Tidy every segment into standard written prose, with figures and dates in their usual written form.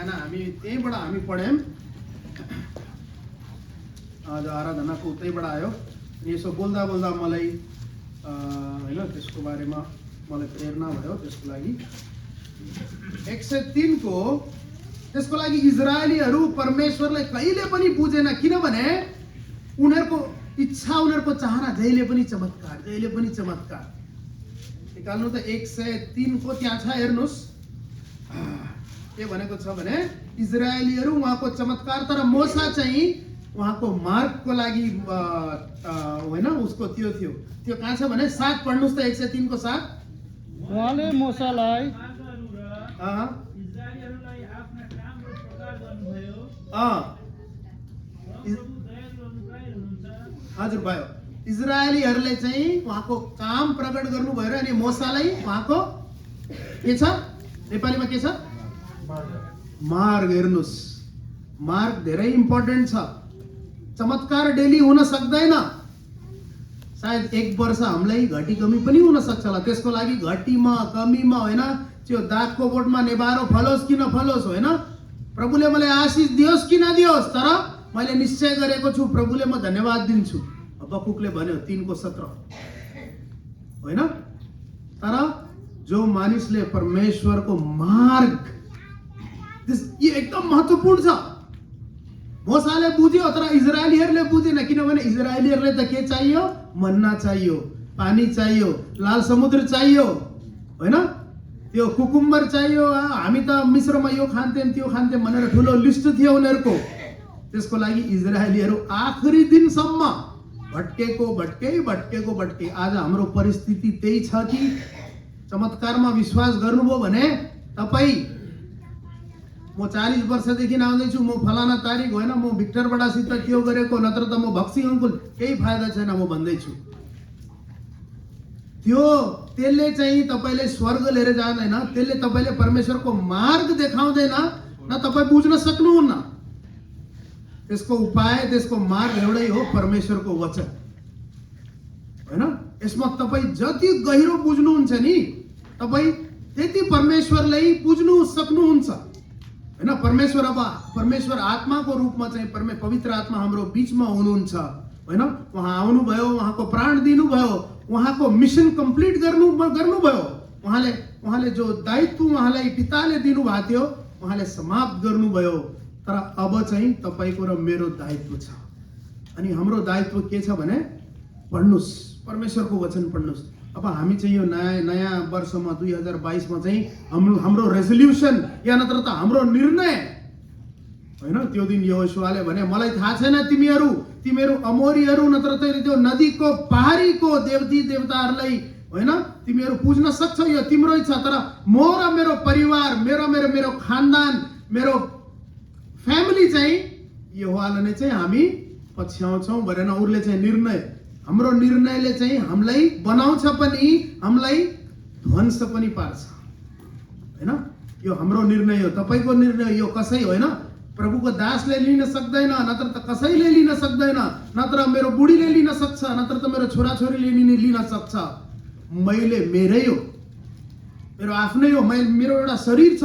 होइन हामी त्यहीँबाट हामी पढ्यौँ आज आराधनाको उतैबाट आयो अनि यसो बोल्दा बोल्दा मलाई होइन त्यसको बारेमा मलाई प्रेरणा भयो त्यसको लागि 103 को त्यसको लागि इजरायलीहरू परमेश्वरलाई कहिले पनि बुझेन किनभने उनीहरूको इच्छा उनीहरूको चाहना जहिले पनि चमत्कार निकाल्नु त 103 को त्यहाँ छ हेर्नुस् के भनेको छ भने इजरायलीहरू उहाँको चमत्कार तर मोसा चाहिँ उहाँको मार्गको लागि होइन उसको त्यो थियो त्यो कहाँ छ भने 7 पढ्नुस् त 103 को 7 उहाँले मोसालाई इजरायलीहरूलाई आफ्ना काम र प्रकार गर्नुभयो हजुर भयो इजरायलीहरूले चाहिँ उहाँको काम प्रकट गर्नुभयो र अनि मोसालाई उहाँको के छ नेपालीमा के छ मार्ग हेर्नुस् मार्ग धेरै इम्पोर्टेन्ट छ चमत्कार डेली हुन सक्दैन सायद 1 वर्ष हामीलाई घटी कमी पनि हुन सक्छ होला त्यसको लागि घटीमा कमीमा होइन त्यो दागको बोटमा नेबारो फलोस् कि नफलोस् होइन प्रभुले मलाई आशिष दियोस् कि नदियोस् तर मैले निश्चय गरेको छु प्रभुले म धन्यवाद दिन्छु बकुकले भन्यो 3 को 17 होइन तर जो मानिसले परमेश्वरको मार्ग यो एकदम महत्त्वपूर्ण छ मोसाले बुझ्यो तर इजरायलीहरूले बुझेन किनभने इजरायलीहरूले त के चाहियो मन्ना चाहियो पानी चाहियो लाल समुद्र चाहियो होइन त्यो कुकुम्बर चाहियो हामी त मिश्रमा यो खान्थ्यौँ त्यो खान्थ्यौँ भनेर ठुलो लिस्ट थियो उनीहरूको त्यसको लागि इजरायलीहरू आखिरी दिनसम्म भट्के आज हाम्रो परिस्थिति त्यही छ कि चमत्कारमा विश्वास गर्नुभयो भने तपाईँ म 40 वर्षदेखि आउँदैछु म फलाना तारिक होइन म भिक्टर बडासित त्यो गरेको नत्र त म भक्सी अङ्कुल केही फाइदा छैन म भन्दैछु त्यसले चाहिँ तपाईँले स्वर्ग लिएर जाँदैन त्यसले तपाईँले परमेश्वरको मार्ग देखाउँदैन न तपाईँ बुझ्न सक्नुहुन्न त्यसको उपाय त्यसको मार्ग एउटै हो परमेश्वरको वचन होइन यसमा तपाईँ जति गहिरो बुझ्नुहुन्छ नि तपाईँ त्यति परमेश्वरलाई बुझ्नु सक्नुहुन्छ होइन परमेश्वर आत्माको रूपमा चाहिँ पवित्र आत्मा हाम्रो बीचमा हुनुहुन्छ होइन उहाँ आउनुभयो उहाँको प्राण दिनुभयो उहाँको मिसन कम्प्लिट गर्नुभयो उहाँले जो दायित्व उहाँलाई पिताले दिनुभएको थियो उहाँले समाप्त गर्नुभयो तर अब चाहिँ तपाईँको र मेरो दायित्व छ अनि हाम्रो दायित्व के छ भने पढ्नुस् परमेश्वरको वचन पढ्नुस् अब हामी चाहिँ यो नयाँ वर्षमा 2022 मा चाहिँ हाम्रो रेजोल्युसन या नत्र त हाम्रो निर्णय होइन त्यो दिन यहोशुवाले भने मलाई थाहा छैन तिमीहरू अमोरीहरू नत्र त त्यो नदीको पहाडीको देवताहरूलाई होइन तिमीहरू पुज्न सक्छौ यो तिम्रै छ तर म र मेरो परिवार मेरो खानदान मेरो फ्यामिली चाहिँ यहोवाले नै चाहिँ हामी पछ्याउँछौँ भनेर उनले चाहिँ निर्णय हाम्रो निर्णयले चाहिँ हामीलाई बनाउँछ पनि हामीलाई ध्वंस पनि पार्छ हैन यो हाम्रो निर्णय हो तपाईको निर्णय यो कसै होइन प्रभुको दासले लिन सक्दैन नत्र त कसैले लिन सक्दैन नत्र मेरो बुढीले लिन सक्छ नत्र त मेरो छोराछोरीले लिन सक्छ मैले मेरै हो मेरो आफ्नै हो मेरो एउटा शरीर छ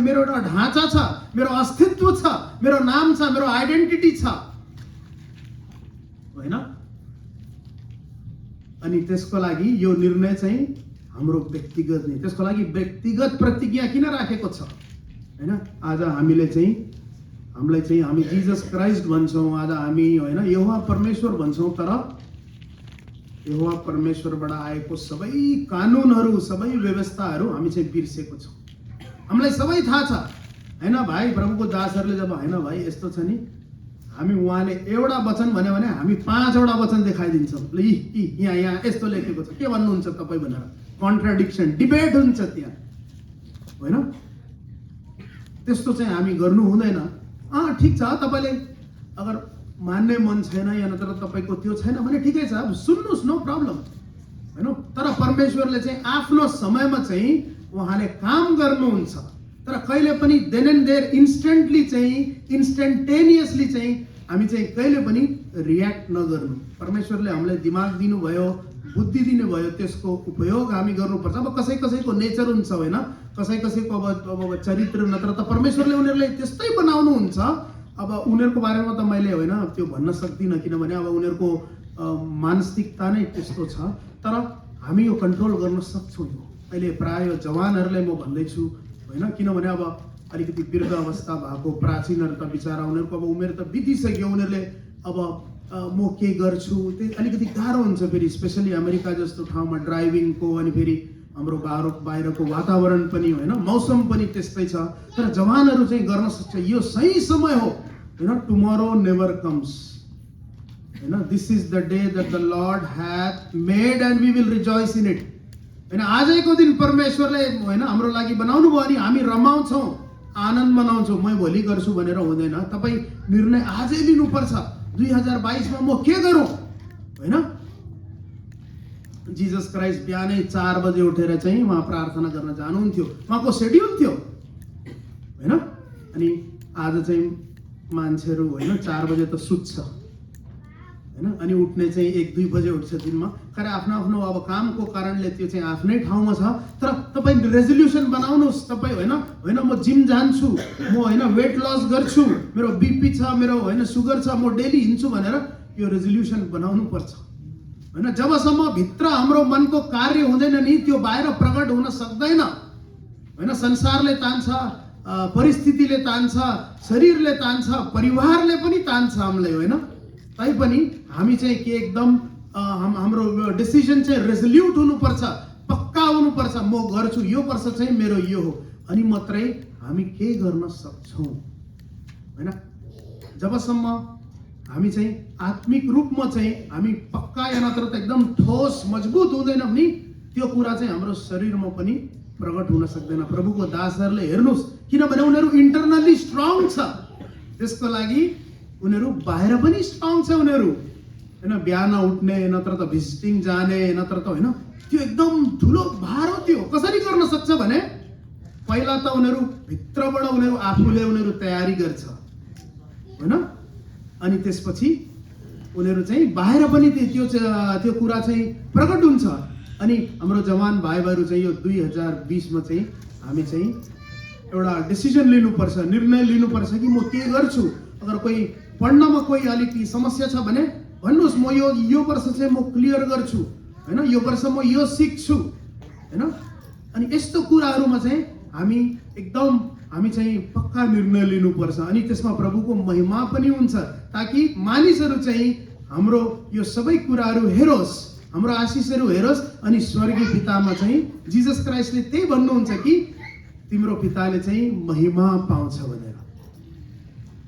मेरो एउटा ढाँचा छ मेरो अस्तित्व छ मेरो नाम छ मेरो आइडेन्टिटी छ होइन अनि त्यसको लागि यो निर्णय चाहिँ हाम्रो व्यक्तिगत नै त्यसको लागि व्यक्तिगत प्रतिज्ञा किन राखेको छ हैन आज हामीलाई चाहिँ हामी जीसस क्राइस्ट भन्छौँ आज हामी हैन यहोवा परमेश्वर भन्छौँ तर यहोवा परमेश्वरबाट आएको सबै कानुनहरू सबै व्यवस्थाहरू हामी चाहिँ बिर्सेको छौँ हामीलाई सबै थाहा छ हैन भाइ प्रभुको दासहरूले जब हैन भाइ यस्तो छ नि हामी उहाँले एउटा वचन भन्यो भने हामी 5 वटा वचन देखाइदिन्छौँ यहाँ यस्तो लेखेको छ के भन्नुहुन्छ तपाईँ भनेर कन्ट्राडिक्सन डिबेट हुन्छ त्यहाँ होइन त्यस्तो चाहिँ हामी गर्नु हुँदैन ठिक छ तपाईँले अगर मान्ने मन छैन या नत्र तपाईँको त्यो छैन भने ठिकै छ सुन्नुहोस् नो प्रब्लम हैन तर परमेश्वरले चाहिँ आफ्नो समयमा चाहिँ उहाँले काम गर्नुहुन्छ तर कहिले पनि देन एन्ड देयर इन्स्टेन्टेनियसली चाहिँ हामी चाहिँ कहिले पनि रियाक्ट नगर्नु परमेश्वरले हामीलाई दिमाग दिनुभयो बुद्धि दिने भयो त्यसको उपयोग हामी गर्नुपर्छ। अब कसै कसैको नेचर हुन्छ होइन, कसै कसैको अब चरित्र नत्र त परमेश्वरले उनीहरूलाई त्यस्तै बनाउनुहुन्छ। अब उनीहरूको बारेमा त मैले होइन त्यो भन्न सक्दिनँ, किनभने अब उनीहरूको मानसिकता नै त्यस्तो छ। तर हामी यो कन्ट्रोल गर्न सक्छौँ। अहिले प्राय जवानहरूलाई म भन्दैछु होइन, किनभने अब अलिकति वृद्ध अवस्था भएको प्राचीनहरू त बिचरा उनीहरूको अब उमेर त बितिसक्यो, उनीहरूले अब म के गर्छु त्यो अलिकति गाह्रो हुन्छ। फेरि स्पेसली अमेरिका जस्तो ठाउँमा ड्राइभिङको, अनि फेरि हाम्रो बाहिरको वातावरण पनि होइन, मौसम पनि त्यस्तै छ। तर जवानहरू चाहिँ गर्न सक्छ, यो सही समय हो होइन। टुमोरो नेभर कम्स होइन, this is the day that the Lord hath made and we will rejoice in it होइन। आजैको दिन परमेश्वरले होइन हाम्रो लागि बनाउनु भयो अनि हामी रमाउँछौँ, आनन्द मनाउँछौँ। म भोलि गर्छु भनेर हुँदैन। तपाईँ निर्णय आजै लिनुपर्छ, 2022 म के गरौँ होइन। जिजस क्राइस्ट बिहानै 4 बजे उठेर चाहिँ उहाँ प्रार्थना गर्न जानुहुन्थ्यो, उहाँको सेड्युल थियो होइन। अनि आज चाहिँ मान्छेहरू होइन 4 बजे त सुत्छ होइन, अनि उठ्ने चाहिँ 1-2 बजे उठ्छ दिनमा। खै आफ्नो आफ्नो अब कामको कारणले त्यो चाहिँ आफ्नै ठाउँमा छ। तर तपाईँ रेजोल्युसन बनाउनुहोस्, तपाईँ होइन होइन म जिम जान्छु, म होइन वेट लस गर्छु, मेरो बिपी छ, मेरो होइन सुगर छ, म डेली हिँड्छु भनेर यो रेजोल्युसन बनाउनु पर्छ होइन। जबसम्म भित्र हाम्रो मनको कार्य हुँदैन नि त्यो बाहिर प्रकट हुन सक्दैन होइन। संसारले तान्छ, परिस्थितिले तान्छ, शरीरले तान्छ, परिवारले पनि तान्छ हामीलाई होइन। तैपनि हामी चाहिँ के एकदम हाम्रो डिसिजन चाहिँ रेजोल्युट हुनुपर्छ, पक्का हुनुपर्छ। म गर्छु, यो वर्ष चाहिँ मेरो यो हो, अनि मात्रै हामी के गर्न सक्छौँ होइन। जबसम्म हामी चाहिँ आत्मिक रूपमा चाहिँ हामी पक्का या नत्र त एकदम ठोस मजबुत हुँदैनौँ नि, त्यो कुरा चाहिँ हाम्रो शरीरमा पनि प्रकट हुन सक्दैन। प्रभुको दासहरूले हेर्नुहोस्, किनभने उनीहरू इन्टरनली स्ट्रङ छ, त्यसको लागि उनीहरू बाहिर पनि स्ट्रङ छ। उनीहरू होइन बिहान उठ्ने, नत्र त भिजिटिङ जाने, नत्र त होइन त्यो एकदम ठुलो भार हो। त्यो कसरी गर्न सक्छ भने पहिला त उनीहरू भित्रबाट उनीहरू आफूले उनीहरू तयारी गर्छ होइन, अनि त्यसपछि उनीहरू चाहिँ बाहिर पनि त्यो कुरा चाहिँ प्रकट हुन्छ। अनि हाम्रो जवान भाइ बहिनीहरू चाहिँ यो 2020 मा चाहिँ हामी चाहिँ एउटा डिसिजन लिनुपर्छ, निर्णय लिनुपर्छ कि म के गर्छु। अगर कोही पढ्नमा कोही अलिकति समस्या छ भने भन्नुहोस्, म यो वर्ष चाहिँ म क्लियर गर्छु होइन, यो वर्ष म यो सिक्छु होइन। अनि यस्तो कुराहरूमा चाहिँ हामी चाहिँ पक्का निर्णय लिनुपर्छ। अनि त्यसमा प्रभुको महिमा पनि हुन्छ, ताकि मानिसहरू चाहिँ हाम्रो यो सबै कुराहरू हेरोस्, हाम्रो आशिषहरू हेरोस्। अनि स्वर्गीय पितामा चाहिँ जिजस क्राइस्टले त्यही भन्नुहुन्छ कि तिम्रो पिताले चाहिँ महिमा पाउँछ भनेर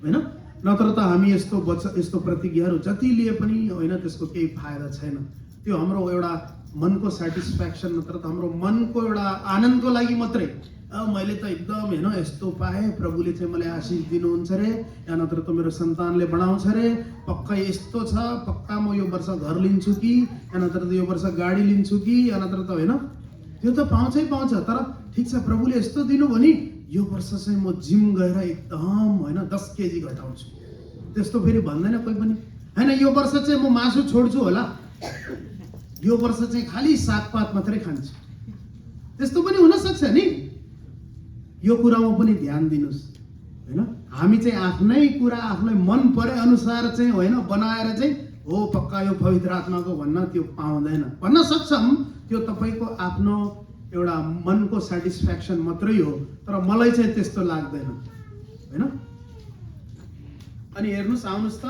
होइन। नत्र त हामी यस्तो प्रतिज्ञाहरू जति लिए पनि होइन त्यसको केही फाइदा छैन। त्यो हाम्रो एउटा मनको सेटिस्फ्याक्सन, नत्र त हाम्रो मनको एउटा आनन्दको लागि मात्रै। मैले त एकदम होइन यस्तो पाएँ, प्रभुले चाहिँ मलाई आशिष दिनुहुन्छ रे, या नत्र त मेरो सन्तानले बढाउँछ रे, पक्का यस्तो छ, पक्का म यो वर्ष घर लिन्छु कि, या नत्र त यो वर्ष गाडी लिन्छु कि, या नत्र त होइन त्यो त पाउँछै पाउँछ। तर ठिक छ, प्रभुले यस्तो दिनु भने यो वर्ष चाहिँ म जिम गएर एकदम होइन 10 केजी घटाउँछु, त्यस्तो फेरि भन्दैन कोही पनि होइन। यो वर्ष चाहिँ म मासु छोड्छु होला, यो वर्ष चाहिँ खालि सागपात मात्रै खान्छु, त्यस्तो पनि हुन सक्छ नि। यो कुरामा पनि ध्यान दिनुहोस् होइन। हामी चाहिँ आफ्नै कुरा आफ्नै मन परे अनुसार चाहिँ होइन बनाएर चाहिँ हो पक्का यो पवित्र आत्माको भन्न त्यो पाउँदैन। भन्न सक्छौँ, त्यो तपाईँको आफ्नो एउटा मनको सेटिस्फ्याक्सन मात्रै हो, तर मलाई चाहिँ त्यस्तो लाग्दैन होइन। अनि हेर्नुहोस्, आउनुहोस् त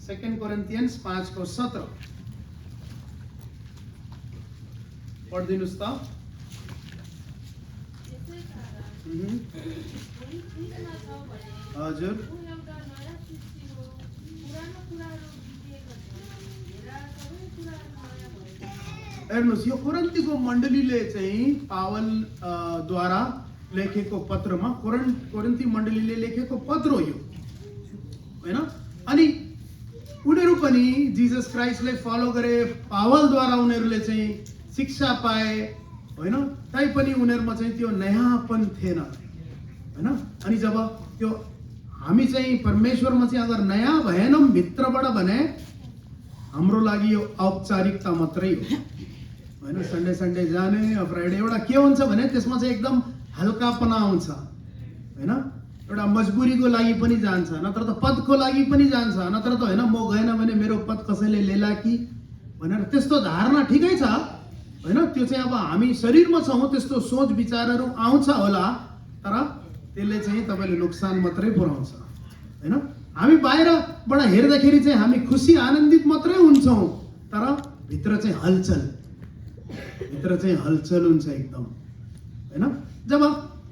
2 कोरिन्थियन्स 5:17 पढिदिनुहोस् त। हजुर हेर्नुहोस्, यो कोरिन्थीको मण्डलीले चाहिँ पावल द्वारा लेखेको पत्रमा, कोरिन्थी मण्डलीले लेखेको पत्र हो यो होइन। अनि उनीहरू पनि जिजस क्राइस्टलाई फलो गरे, पावलद्वारा उनीहरूले चाहिँ शिक्षा पाए होइन। तैपनि उनीहरूमा चाहिँ त्यो नयाँपन थिएन होइन। अनि जब त्यो हामी चाहिँ परमेश्वरमा चाहिँ अगर नयाँ भएनौँ भित्रबाट भने हाम्रो लागि यो औपचारिकता मात्रै हो हैन। सन्डे सन्डे जाने फ्राइडे एउटा के हुन्छ भने त्यसमा चाहिँ एकदम हल्कापना आउँछ हैन। एउटा मजबुरीको लागि पनि जान्छ, नत्र त पदको लागि पनि जान्छ, नत्र त हैन म गएन भने मेरो पद कसैले लेला कि भनेर त्यस्तो धारणा ठिकै छ हैन। त्यो चाहिँ अब हामी शरीरमा छौँ, त्यस्तो सोच विचारहरू आउँछ होला, तर त्यसले चाहिँ तपाईँले नोक्सान मात्रै पुर्याउँछ हैन। हामी बाहिरबाट हेर्दाखेरि चाहिँ हामी खुसी आनन्दित मात्रै हुन्छौँ, तर भित्र चाहिँ हलचल हुन्छ एकदम हैन। जब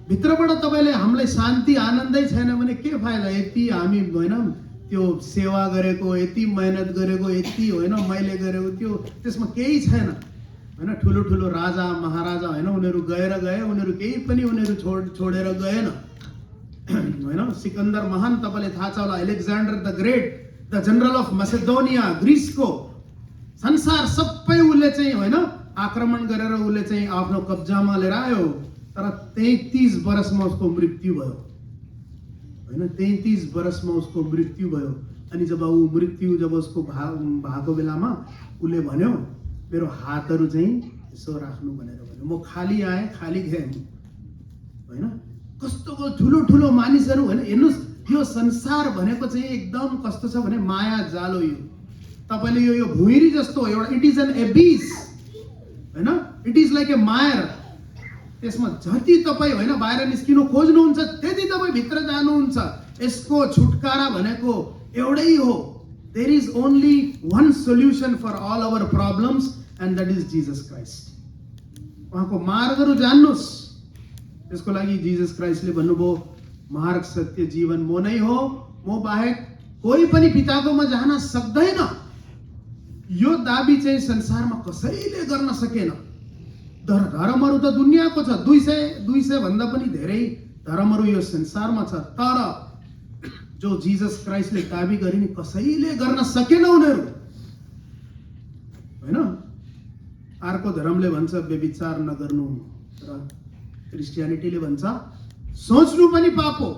भित्रबाट तपाईँले हामीलाई शान्ति आनन्दै छैन भने के फाइदा? यति हामी होइन त्यो सेवा गरेको, यति मेहनत गरेको, यति होइन मैले गरेको, त्यो त्यसमा केही छैन हैन। ठुलो ठुलो राजा महाराजा होइन उनीहरू गए, उनीहरू केही पनि उनीहरू छोडेर गएन हैन। सिकन्दर महान तपाईँले थाहा छ होला, Alexander the great, the general of Macedonia, ग्रिसको संसार सबै उसले चाहिँ होइन आक्रमण गरेर उसले चाहिँ आफ्नो कब्जामा लिएर आयो, तर 33 वर्षमा उसको मृत्यु भयो हैन। 33 वर्षमा उसको मृत्यु भयो। अनि जब उसको भएको बेलामा उसले भन्यो मेरो हातहरू चाहिँ यसो राख्नु भनेर भन्यो। म खाली आएँ खाली गएँ हैन। कस्तो ठुलो ठुलो मानिसहरू होइन। हेर्नुहोस् यो संसार भनेको चाहिँ एकदम कस्तो छ भने माया जालो। यो तपाईँले यो भुइँरी जस्तो एउटा, इट इज एन एबिस हैन। इट इज लाइक ए मायर। त्यसमा जति तपाईँ होइन बाहिर निस्किनु खोज्नुहुन्छ त्यति तपाईँ भित्र जानुहुन्छ। यसको छुटकारा भनेको एउटै हो। There is only one solution for all our problems and that is Jesus Christ. उहाँको मार्गहरू जान्नुहोस्। त्यसको लागि जिजस क्राइस्टले भन्नुभयो मार्ग सत्य जीवन म नै हो, म बाहेक कोही पनि पिताकोमा जान सक्दैन। यो दाबी चाहिँ संसारमा कसैले गर्न सकेन। धर्महरू त दुनियाँको छ, 200 भन्दा पनि धेरै धर्महरू यो संसारमा छ, तर जो जिजस क्राइस्टले दाबी गरे नि कसैले गर्न सकेन उनीहरू हैन। अर्को धर्मले भन्छ व्यभिचार नगर्नु, तर क्रिस्चियनिटीले भन्छ सोच्नु पनि पाप हो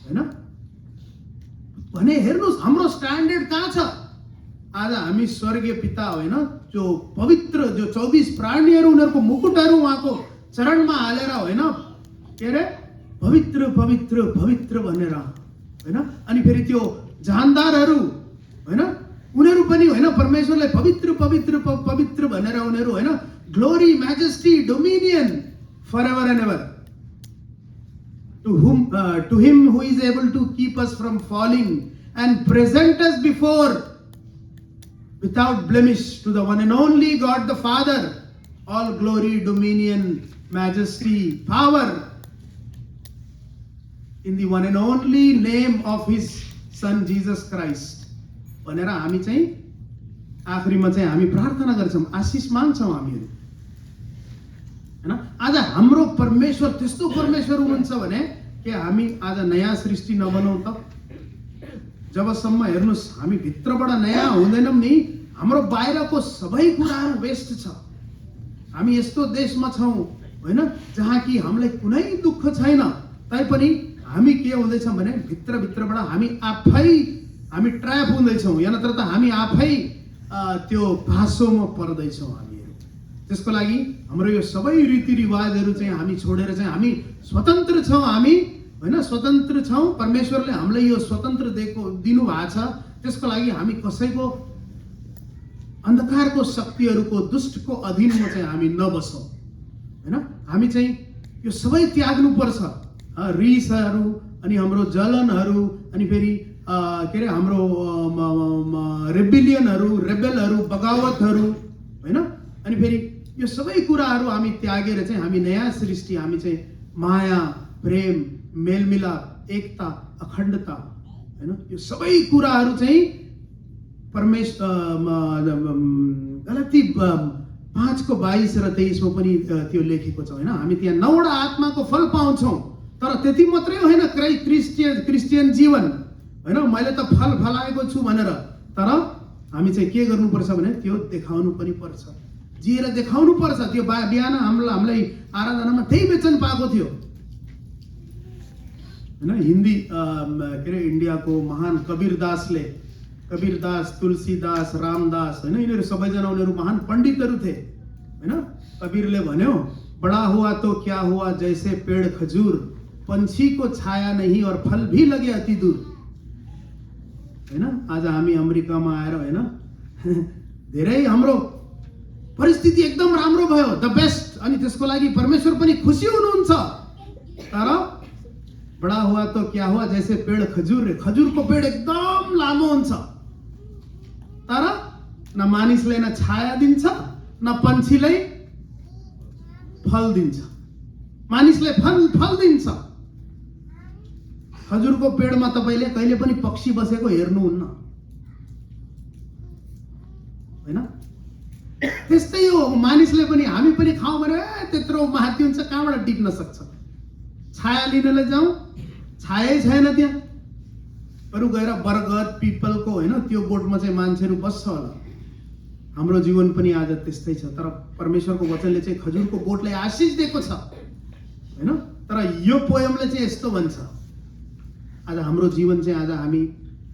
हैन। भने हेर्नुहोस् हाम्रो स्ट्यान्डर्ड कहाँ छ? आज हामी स्वर्गीय पिता होइन जो पवित्र, जो 24 प्राणीहरू उनीहरूको मुकुटहरू उहाँको चरणमा हालेर होइन के अरे पवित्र पवित्र पवित्र भनेर होइन। अनि फेरि त्यो जानदारहरू होइन उनीहरू पनि होइन परमेश्वरलाई पवित्र पवित्र पवित्र भनेर उनीहरू होइन glory majesty dominion forever and ever to him who is able to keep us from falling and present us before without blemish, to the one and only God the Father, all glory, dominion, majesty, power in the one and only name of his son Jesus Christ. भनेर हामी चाहिँ आखिरीमा चाहिँ हामी प्रार्थना गर्छौँ, आशिष माग्छौँ हामीहरू हैन। आज हाम्रो परमेश्वर त्यस्तो परमेश्वर हुनुहुन्छ भने के हामी आज नयाँ सृष्टि नबनौँ त? जबसम्म हेर्नुहोस् हामी भित्रबाट नयाँ हुँदैनौँ नि, हाम्रो बाहिरको सबै कुराहरू वेस्ट छ। हामी यस्तो देशमा छौँ हैन जहाँ कि हामीलाई कुनै दुःख छैन, तैपनि हामी के हुँदैछौँ भने भित्रबाट हामी ट्र्याप हुँदैछौँ, या नत्र त हामी आफै त्यो भासोमा पर्दैछौँ हामीहरू। त्यसको लागि हाम्रो यो सबै रीतिरिवाजहरू चाहिँ हामी छोडेर चाहिँ हामी स्वतन्त्र छौँ। हामी होइन स्वतन्त्र छौँ। परमेश्वरले हामीलाई यो स्वतन्त्र दिनु भएको छ। त्यसको लागि हामी कसैको अन्धकारको शक्तिहरूको दुष्टको अधीनमा चाहिँ हामी नबसौँ हैन। हामी चाहिँ यो सबै त्याग्नुपर्छ। रिसहरू अनि हाम्रो जलनहरू अनि फेरि के अरे हाम्रो रेबेलहरू बगावतहरू हैन। अनि फेरि यो सबै कुराहरू हामी त्यागेर चाहिँ हामी नयाँ सृष्टि, हामी चाहिँ माया, प्रेम, मेलमिलाप, एकता, अखण्डता हैन, यो सबै कुराहरू चाहिँ परमेश्वर गलाती 5:22 र 23 मा पनि त्यो लेखेको छ हैन। हामी त्यहाँ 9वटा आत्माको फल पाउँछौँ, तर त्यति मात्रै होइन क्रिस्चियन जीवन हैन। मैले त फल फलाएको छु भनेर, तर हामी चाहिँ के गर्नुपर्छ भने त्यो देखाउनु पनि पर्छ, जिएर देखाउनु पर्छ। त्यो बिहान हामीलाई आराधनामा त्यही वचन पाएको थियो हैन। हिन्दी के अरे इन्डियाको महान कबीर दासले कबीरदास, तुलसीदास, रामदास होइन, यिनीहरू सबैजना उनीहरू महान पण्डितहरू थिए होइन। कबीरले भन्यो, बड़ा हुआ तो क्या हुआ जैसे पेड़ खजूर, पंछी को छाया नहीं और फल भी लगे अति दूर होइन। आज हामी अमेरिकामा आएर होइन धेरै हाम्रो परिस्थिति एकदम राम्रो भयो, द बेस्ट, अनि त्यसको लागि परमेश्वर पनि खुसी हुनुहुन्छ। तर बड़ा हुआ तो क्या हुआ जैसे पेड़ खजूर, खजूरको पेड़ एकदम लामो हुन्छ, तर न मानिसले न छाया दिन्छ न पन्छीलाई फल दिन्छ। मानिसले फल दिन्छ, खजुरको पेडमा तपाईले कहिले पनि पक्षी बसेको हेर्नुहुन्न हैन। त्यस्तै हो, मानिसले पनि, हामी पनि खाउँ भने त्यत्रो माथि हुन्छ, कहाँबाट टिप्न सक्छ? छाया लिनलाई जाउँ, छायै छैन त्यहाँ। बरु गएर बरगद पिपलको होइन त्यो बोटमा चाहिँ मान्छेहरू बस्छ होला। हाम्रो जीवन पनि आज त्यस्तै छ, तर परमेश्वरको वचनले चाहिँ खजुरको बोटलाई आशिष दिएको छ हैन। तर यो पोयमले चाहिँ यस्तो भन्छ, आज हाम्रो जीवन चाहिँ आज हामी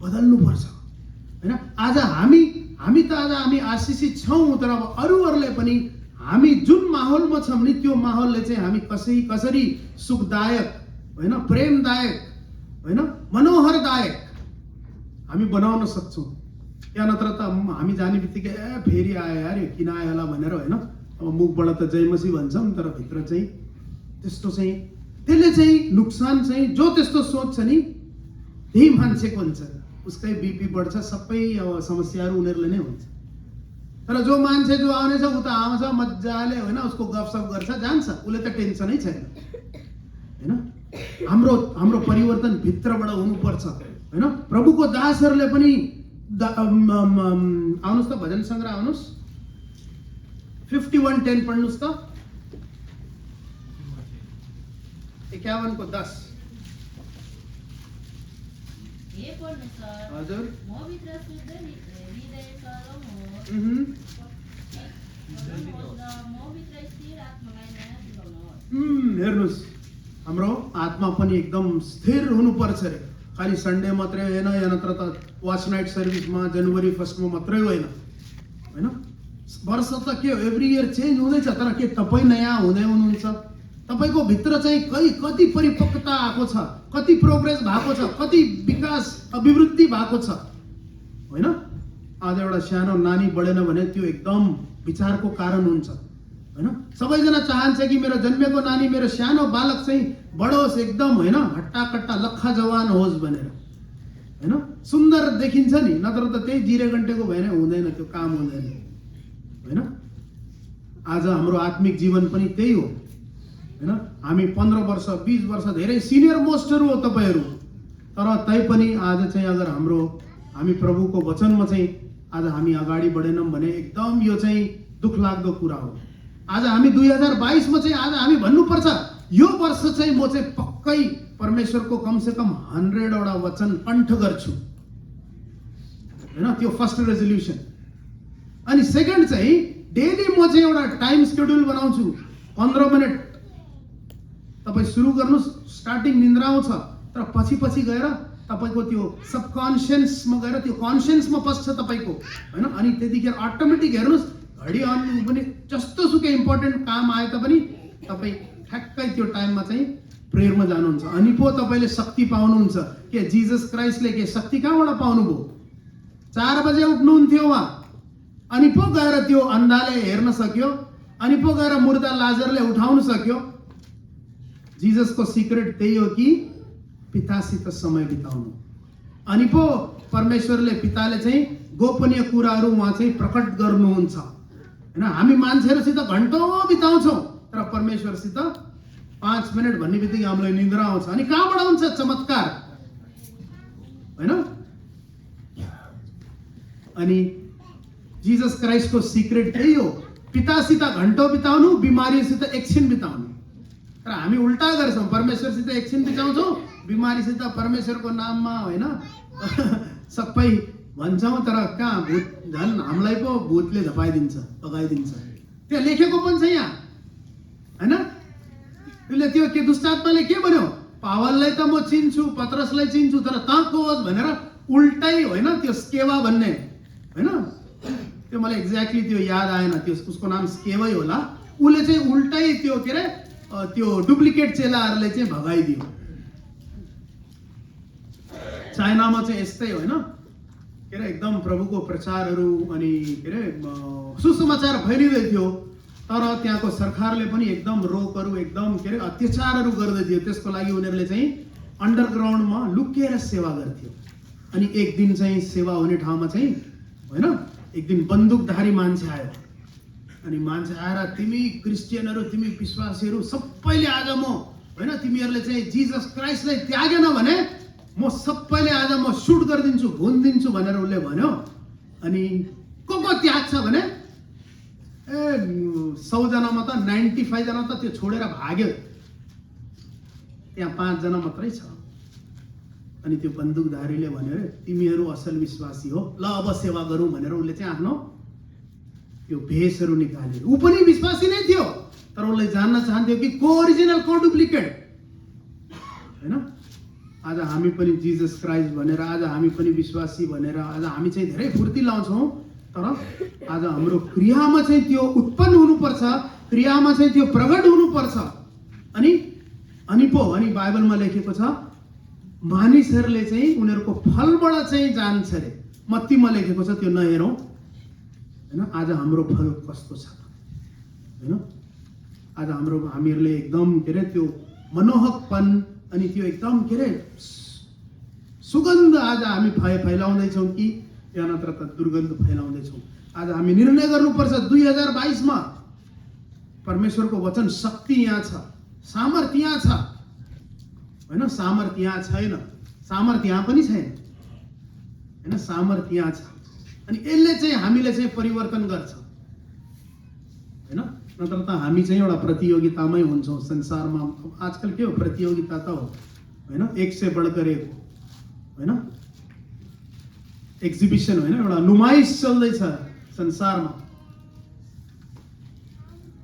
बदल्नु पर्छ हैन। आज हामी आशिषित छौँ, तर अब अरूहरूले पनि हामी जुन माहौलमा छौँ नि त्यो माहौलले चाहिँ हामी कसरी सुखदायक हैन, प्रेमदायक हैन, मनोहरदायक हामी बनाउन सक्छौँ। या नत्र त हामी जाने बित्तिकै फेरि आयो यार, यो किन आयो होला भनेर होइन, अब मुखबाट त जय मसी भन्छौँ, तर भित्र चाहिँ त्यस्तो चाहिँ त्यसले चाहिँ नुकसान चाहिँ, जो त्यस्तो सोच्छ नि त्यही मान्छेको हुन्छ, उसकै बिपी बढ्छ, सबै अब समस्याहरू उनीहरूले नै हुन्छ। तर जो मान्छे जो आउनेछ ऊ त आउँछ मजाले होइन, उसको गफसफ गर्छ जान्छ, उसले त टेन्सनै छैन हैन। हाम्रो परिवर्तन भित्रबाट हुनुपर्छ हैन। प्रभुको दासहरूले पनि आउनुहोस् त भजन सङ्ग्रह, आउनुहोस् 51:10 पढ्नुहोस् त, 51 को 10। हे परमेश्वर, हजुर मभित्र शुद्ध हृदय चलाउनुहोस् र मभित्र स्थिर आत्मालाई नयाँ दिलाउनुहोस्। हेर्नुहोस्, हाम्रो आत्मा पनि एकदम स्थिर हुनुपर्छ रे। खालि सन्डे मात्रै होइन, या नत्र त वाच नाइट सर्भिसमा जनवरी 1 मात्रै होइन होइन। वर्ष त के हो, एभ्री इयर चेन्ज हुँदैछ, तर के तपाईँ नयाँ हुँदै हुनुहुन्छ? तपाईँको भित्र चाहिँ कति परिपक्वता आएको छ, कति प्रोग्रेस भएको छ, कति विकास अभिवृद्धि भएको छ होइन। आज एउटा सानो नानी बढेन भने त्यो एकदम विचारको कारण हुन्छ होइन। सबैजना चाहन्छ कि मेरो जन्मेको नानी, मेरो सानो बालक चाहिँ बढोस् एकदम होइन, हट्टा कट्टा लक्खा जवान होस् भनेर होइन, सुन्दर देखिन्छ नि, नत्र त त्यही जिरे घन्टेको भएन हुँदैन, त्यो काम हुँदैन होइन। आज हाम्रो आत्मिक जीवन पनि त्यही हो हैन। हामी 15 वर्ष 20 वर्ष धेरै सिनियर मोस्टहरू हो तपाईहरू, तर तैपनि आज चाहिँ अगर हामी प्रभुको वचनमा चाहिँ आज हामी अगाडि बढेनौँ भने एकदम यो चाहिँ दुख लाग्दो कुरा हो। आज हामी 2022 मा चाहिँ आज हामी भन्नुपर्छ, यो वर्ष चाहिँ म चाहिँ पक्कै परमेश्वरको कमसेकम 100 वटा वचन कण्ठ गर्छु हैन, त्यो फर्स्ट रेजोल्युसन। अनि सेकेन्ड चाहिँ डेली म चाहिँ एउटा टाइम शेड्युल बनाउँछु, 15 मिनट तपाईँ सुरु गर्नुहोस्। स्टार्टिङ निन्द्रा आउँछ, तर पछि गएर तपाईँको त्यो सबकन्सियसमा गएर त्यो कन्सियसमा पस्छ तपाईँको हैन। अनि त्यतिखेर अटोमेटिक हेर्नुहोस्, घडी अन पनि जस्तो सुकै इम्पोर्टेन्ट काम आए तापनि तपाईँ ठ्याक्कै त्यो टाइममा चाहिँ प्रेयरमा जानुहुन्छ, अनि पो तपाईँले शक्ति पाउनुहुन्छ। के जिजस क्राइस्टले के शक्ति कहाँबाट पाउनुभयो? 4 बजे उठ्नुहुन्थ्यो उहाँ, अनि पो गएर त्यो अन्धाले हेर्न सक्यो, अनि पो गएर मुर्दा लाजरले उठाउन सक्यो। जिजसको सिक्रेट त्यही हो कि पितासित समय बिताउनु, अनि पो परमेश्वरले पिताले चाहिँ गोपनीय कुराहरू उहाँ चाहिँ प्रकट गर्नुहुन्छ हैन। हामी मान्छेहरूसित घन्टौं बिताउँछौँ, तर परमेश्वरसित 5 मिनट भन्ने बित्तिकै हामीलाई निद्रा आउँछ। अनि कहाँबाट आउँछ चमत्कार हैन। अनि जिजस क्राइस्टको सिक्रेट त्यही हो, पितासित घन्टौं बिताउनु, बिमारीसित एकछिन बिताउनु। तर हामी उल्टा गर्छौँ, परमेश्वरसित एकछिन बिताउँछौँ, बिमारीसित परमेश्वरको नाममा होइन सबै भन्छौँ, तर कहाँ भूत, झन् हामीलाई पो भूतले धपाइदिन्छ, पगाइदिन्छ। त्यहाँ लेखेको पनि छ यहाँ हैन। त्यसले त्यो के दुष्टात्माले के भन्यो, पावललाई त म चिन्छु, पत्रसलाई चिन्छु, तर तँ को होस् भनेर उल्टै होइन त्यो स्केवा भन्ने होइन, त्यो मलाई एक्ज्याक्टली त्यो याद आएन, त्यो उसको नाम स्केवै होला। उसले चाहिँ उल्टै त्यो के अरे त्यो डुप्लिकेट चेलाहरूले चाहिँ भगाइदियो। चाइनामा चाहिँ यस्तै होइन के अरे एकदम प्रभुको प्रचारहरू अनि के अरे सुसमाचार फैलिँदै थियो, तर त्यहाँको सरकारले पनि एकदम रोकहरू एकदम के अरे अत्याचारहरू गर्दै थियो। त्यसको लागि उनीहरूले चाहिँ अन्डरग्राउन्डमा लुकेर सेवा गर्थ्यो। अनि एक दिन चाहिँ सेवा हुने ठाउँमा चाहिँ होइन एक दिन बन्दुकधारी मान्छे आयो। अनि मान्छे आएर तिमी क्रिस्चियनहरू तिमी विश्वासीहरू सबैले आज म होइन तिमीहरूले चाहिँ जिजस क्राइस्टलाई त्यागेन भने म सबैले आज म सुट गरिदिन्छु भुनिदिन्छु भनेर उसले भन्यो। अनि को त्याग्छ भने 100 जनामा त 95 जना त त्यो छोडेर भाग्यो, त्यहाँ 5 जना मात्रै छ। अनि त्यो बन्दुकधारीले भन्यो अरे तिमीहरू असल विश्वासी हो, ल अब सेवा गरौँ भनेर उसले चाहिँ आफ्नो त्यो भेषहरू निकाल्यो। ऊ पनि विश्वासी नै थियो, तर उसले जान्न चाहन्थ्यो कि को ओरिजिनल को डुप्लिकेट होइन। आज हामी पनि जिजस क्राइस्ट भनेर, आज हामी पनि विश्वासी भनेर आज हामी चाहिँ धेरै फुर्ती लाउँछौँ, तर आज हाम्रो क्रियामा चाहिँ त्यो उत्पन्न हुनुपर्छ, क्रियामा चाहिँ त्यो प्रकट हुनुपर्छ। अनि बाइबलमा लेखेको छ मानिसहरूले चाहिँ उनीहरूको फलबाट चाहिँ जान्छ अरे। मत्तीमा लेखेको छ त्यो नहेरौँ होइन। आज हाम्रो फल कस्तो छ होइन, आज हामीहरूले एकदम के अरे त्यो मनोहकपन अनि त्यो एकदम के अरे सुगन्ध आज हामी फैलाउँदैछौँ कि या नत्र त दुर्गन्ध फैलाउँदैछौँ। आज हामी निर्णय गर्नुपर्छ 2022 मा परमेश्वरको वचन शक्ति यहाँ छ, सामर्थ्य यहाँ छ होइन, सामर्थ्य यहाँ छैन, सामर्थ्य यहाँ पनि छैन होइन, सामर्थ्य यहाँ छ। अनि यसले चाहिँ हामीले चाहिँ परिवर्तन गर्छ होइन, नत्र त हामी चाहिँ एउटा प्रतियोगितामै हुन्छौँ संसारमा। आजकल के हो प्रतियोगिता त हो होइन, एक से बढकर एक होइन, एक्जिबिसन होइन, एउटा नुमाइस चल्दैछ संसारमा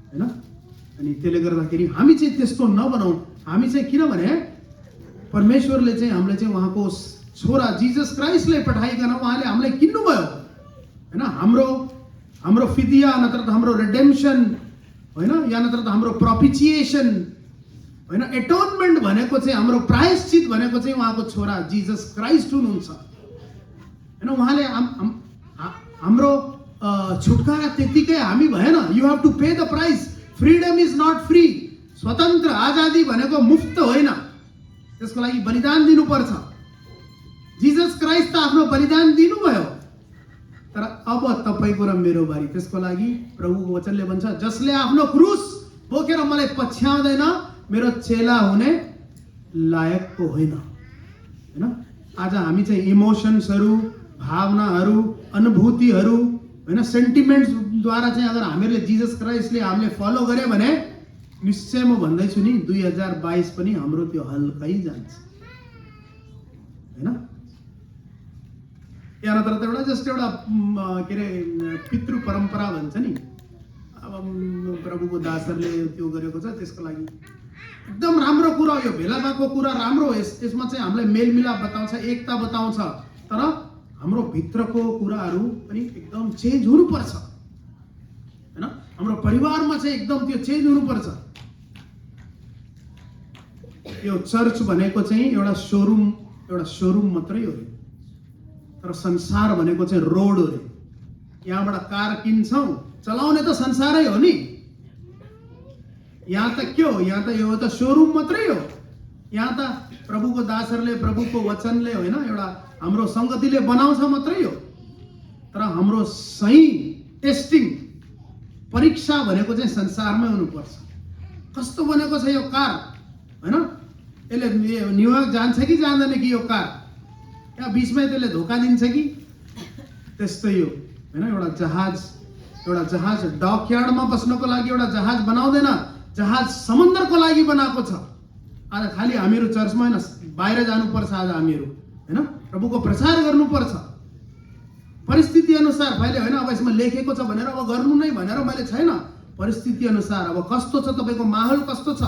होइन। अनि त्यसले गर्दाखेरि हामी चाहिँ त्यस्तो नबनाऊ। हामी चाहिँ किनभने परमेश्वरले चाहिँ हामीले चाहिँ उहाँको छोरा जिजस क्राइस्टलाई पठाइकन उहाँले हामीलाई किन्नुभयो होइन। हाम्रो फिदिया नत्र त हाम्रो रिडेम्पसन होइन, या नत्र त हाम्रो प्रोपिचिएसन होइन, एटोनमेन्ट भनेको चाहिँ हाम्रो प्रायश्चित भनेको चाहिँ उहाँको छोरा जिजस क्राइस्ट हुनुहुन्छ होइन। उहाँले हाम्रो छुटकारा त्यतिकै हामी भएन, you have to pay the price. Freedom is not free. स्वतन्त्र आजादी भनेको मुफ्त होइन, त्यसको लागि बलिदान दिनुपर्छ। जिजस क्राइस्ट त आफ्नो बलिदान दिनुभयो, तर अब तपाईको र मेरो बारी। त्यसको लागि प्रभुको वचनले भन्छ जसले आफ्नो क्रुस बोकेर मलाई पछ्याउँदैन मेरो चेला हुने लायकको होइन हैन। आज हामी चाहिँ इमोशन्सहरू, भावनाहरू, अनुभूतिहरू हैन, सेन्टिमेन्ट्स द्वारा चाहिँ अगर हामीले जिजस क्राइस्टले हामीले फलो गरे भने निश्चय म भन्दैछु नि 2022 पनि हाम्रो त्यो हल्कै जान्छ हैन। या नत्र त एउटा जस्ट एउटा के अरे पितृ परम्परा भन्छ नि, अब प्रभुको दासहरूले त्यो गरेको छ, त्यसको लागि एकदम राम्रो कुरा यो भेलाको कुरा राम्रो। यसमा चाहिँ हामीलाई मेलमिलाप बताउँछ, एकता बताउँछ, तर हाम्रो भित्रको कुराहरू पनि एकदम चेन्ज हुनुपर्छ हैन। हाम्रो परिवारमा चाहिँ एकदम त्यो चेन्ज हुनुपर्छ। यो चर्च भनेको चाहिँ एउटा सोरुम मात्रै हो, तर संसार भनेको चाहिँ रोड हो रे। यहाँबाट कार किन्छौँ, चलाउने त संसारै हो नि। यहाँ त के हो, यहाँ त यो त सोरुम मात्रै हो। यहाँ त प्रभुको दासहरूले प्रभुको वचनले होइन एउटा हाम्रो संगतिले बनाउँछ मात्रै हो, तर हाम्रो सही टेस्टिङ परीक्षा भनेको चाहिँ संसारमै हुनुपर्छ। कस्तो बनेको छ यो कार हैन, यसले न्युयोर्क जान्छ कि जाँदैन कि यो कार, यहाँ बिचमै त्यसले धोका दिन्छ कि, त्यस्तै हो हैन। एउटा जहाज डकयार्डमा बस्नको लागि एउटा जहाज बनाउँदैन, जहाज समुद्रको लागि बनाएको छ। आज खालि हामीहरू चर्चमा हैन, बाहिर जानुपर्छ। आज हामीहरू हैन प्रभुको प्रचार गर्नुपर्छ। परिस्थिति अनुसार मैले होइन अब यसमा लेखेको छ भनेर अब गर्नु नै भनेर मैले छैन। परिस्थिति अनुसार अब कस्तो छ, तपाईँको माहौल कस्तो छ,